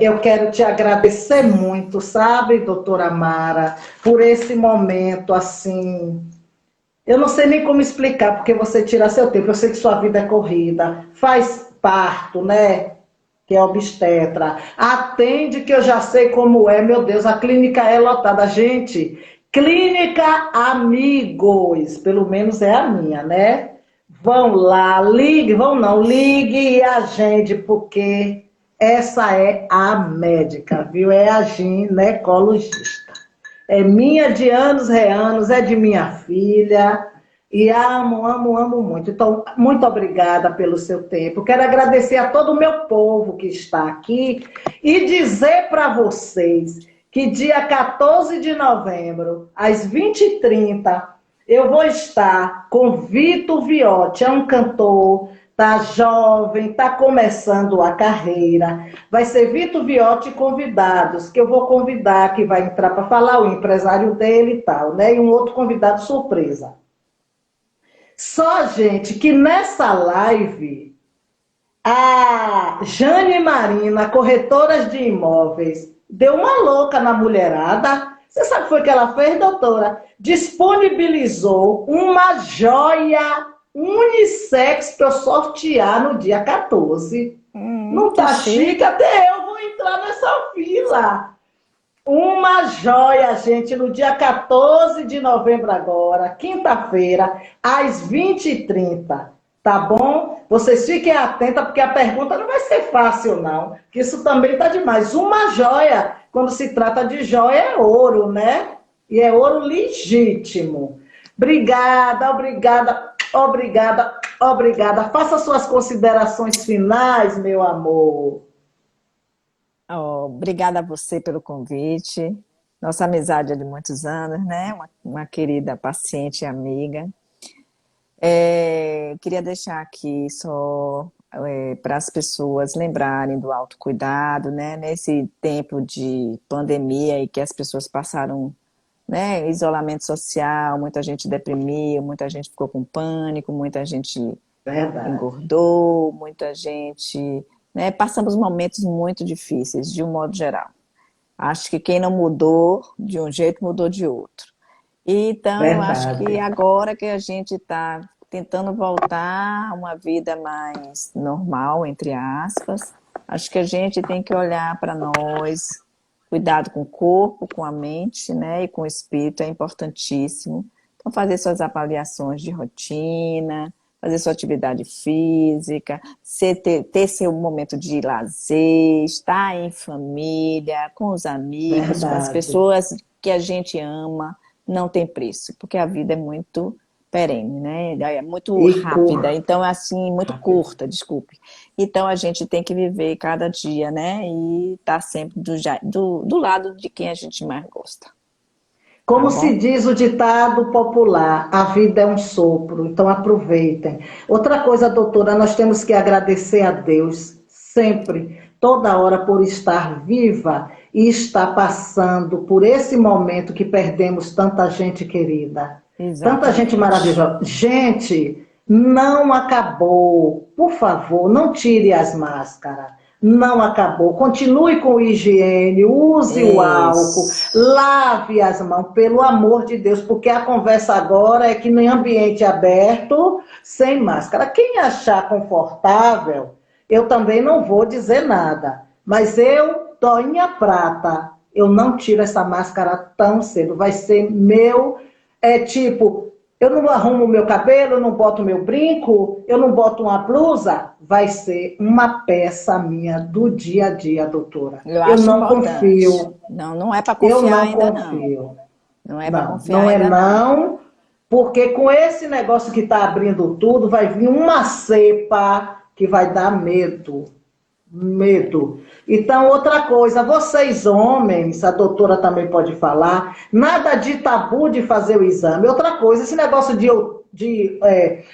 eu quero te agradecer muito, sabe, doutora Mara, por esse momento assim. Eu não sei nem como explicar, porque você tira seu tempo. Eu sei que sua vida é corrida, faz parto, né? Que é obstetra. Atende, que eu já sei como é, meu Deus, a clínica é lotada. Gente, clínica Amigos, pelo menos é a minha, né? Vão lá, ligue, vão não, ligue e agende, porque essa é a médica, viu? É a ginecologista. É minha de anos, reanos, é de minha filha. E amo, amo, amo muito. Então, muito obrigada pelo seu tempo. Quero agradecer a todo o meu povo que está aqui e dizer para vocês que dia 14 de novembro, às 20h30, Eu vou estar com Vitor Viotti, é um cantor, tá jovem, tá começando a carreira. Vai ser Vitor Viotti e convidados, que eu vou convidar, que vai entrar para falar, o empresário dele e tal, né? E um outro convidado surpresa. Só, gente, que nessa live, a Jane Marina, corretoras de imóveis, deu uma louca na mulherada. Você sabe o que foi que ela fez, doutora? Disponibilizou uma joia unissex para eu sortear no dia 14. Não Que tá chique. chique? Até eu vou entrar nessa fila. Uma joia, gente, no dia 14 de novembro agora, quinta-feira, às 20h30. Tá bom? Vocês fiquem atentos, porque a pergunta não vai ser fácil, não. Que isso também tá demais. Uma joia, quando se trata de joia, é ouro, né? E é ouro legítimo. Obrigada, obrigada, obrigada, obrigada. Faça suas considerações finais, meu amor. Obrigada a você pelo convite. Nossa amizade é de muitos anos, né? Uma querida paciente e amiga. Queria deixar aqui só para as pessoas lembrarem do autocuidado, né? Nesse tempo de pandemia e que as pessoas passaram, né, isolamento social, muita gente deprimiu, muita gente ficou com pânico, muita gente Verdade. engordou, muita gente, né, passamos momentos muito difíceis, de um modo geral. Acho que quem não mudou de um jeito, mudou de outro. Então, eu acho que Verdade. agora que a gente está tentando voltar a uma vida mais normal, entre aspas, acho que a gente tem que olhar para nós, cuidado com o corpo, com a mente, né, e com o espírito é importantíssimo. Então, fazer suas avaliações de rotina, fazer sua atividade física, ter seu momento de lazer, estar em família, com os amigos, com as Verdade. pessoas que a gente ama, não tem preço, porque a vida é muito perene, né? É muito E rápida, cor. então assim, muito Rápido. curta, desculpe. Então a gente tem que viver cada dia, né? E estar sempre do lado de quem a gente mais gosta, tá Como se bom? diz o ditado popular, a vida é um sopro, então aproveitem. Outra coisa, doutora, nós temos que agradecer a Deus sempre, toda hora, por estar viva e estar passando por esse momento que perdemos tanta gente querida, tanta gente Exatamente. maravilhosa. Gente, não acabou. Por favor, não tire as máscaras. Não acabou. Continue com higiene, use o álcool, Isso. lave as mãos, pelo amor de Deus, porque a conversa agora é que em ambiente aberto, sem máscara. Quem achar confortável, eu também não vou dizer nada. Mas eu, Toinha Prata, eu não tiro essa máscara tão cedo. Vai ser meu, tipo, eu não arrumo o meu cabelo, eu não boto meu brinco, eu não boto uma blusa, vai ser uma peça minha do dia a dia, doutora. Eu Eu acho não importante. confio, Não, não é para eu confiar não ainda não. confio. Não é para Não, confiar não é ainda não. não, porque com esse negócio que está abrindo tudo, vai vir uma cepa que vai dar medo. Medo. Então, outra coisa, vocês homens, a doutora também pode falar, nada de tabu de fazer o exame. Outra coisa, esse negócio de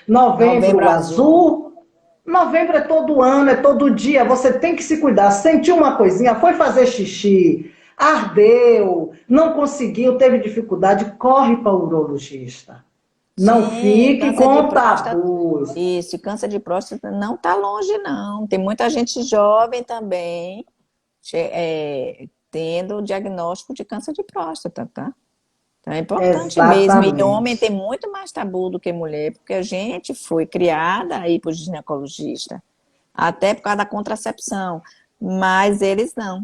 Novembro novembro Azul. azul, novembro é todo ano, é todo dia, você tem que se cuidar. Sentiu uma coisinha, foi fazer xixi, ardeu, não conseguiu, teve dificuldade, corre para o urologista. Não Sim, fique câncer de com próstata. tabus. Isso, câncer de próstata não está longe, não. Tem muita gente jovem também tendo o diagnóstico de câncer de próstata, tá? Então é importante mesmo. E homem tem Exatamente. muito mais tabu do que mulher, porque a gente foi criada aí por ginecologista, até por causa da contracepção, mas eles não,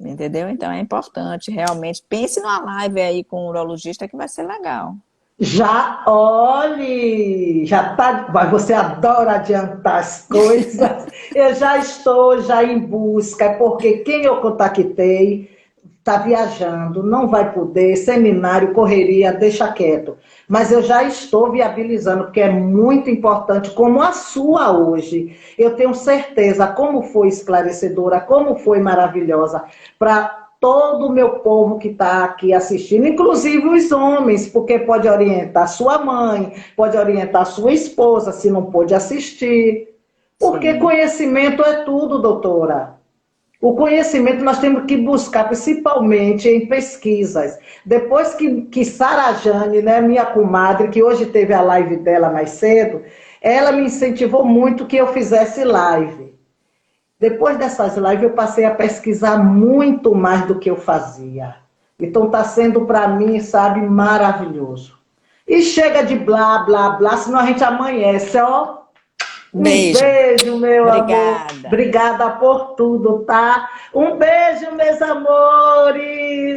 entendeu? Então é importante, realmente. Pense numa live aí com um urologista que vai ser legal. Já olhe, já tá, mas você adora adiantar as coisas. Eu já estou já em busca, porque quem eu contactei está viajando, não vai poder, seminário, correria, deixa quieto. Mas eu já estou viabilizando, porque é muito importante, como a sua hoje. Eu tenho certeza como foi esclarecedora, como foi maravilhosa, para todo o meu povo que está aqui assistindo, inclusive os homens, porque pode orientar sua mãe, pode orientar sua esposa, se não pôde assistir. Porque Sim. conhecimento é tudo, doutora. O conhecimento nós temos que buscar, principalmente em pesquisas. Depois que Sara Jane, né, minha comadre, que hoje teve a live dela mais cedo, ela me incentivou muito que eu fizesse live. Depois dessas lives, eu passei a pesquisar muito mais do que eu fazia. Então, está sendo para mim, sabe, maravilhoso. E chega de blá, blá, blá, senão a gente amanhece, ó. Um Beijo. beijo, meu amor. Obrigada. Obrigada por tudo, tá? Um beijo, meus amores.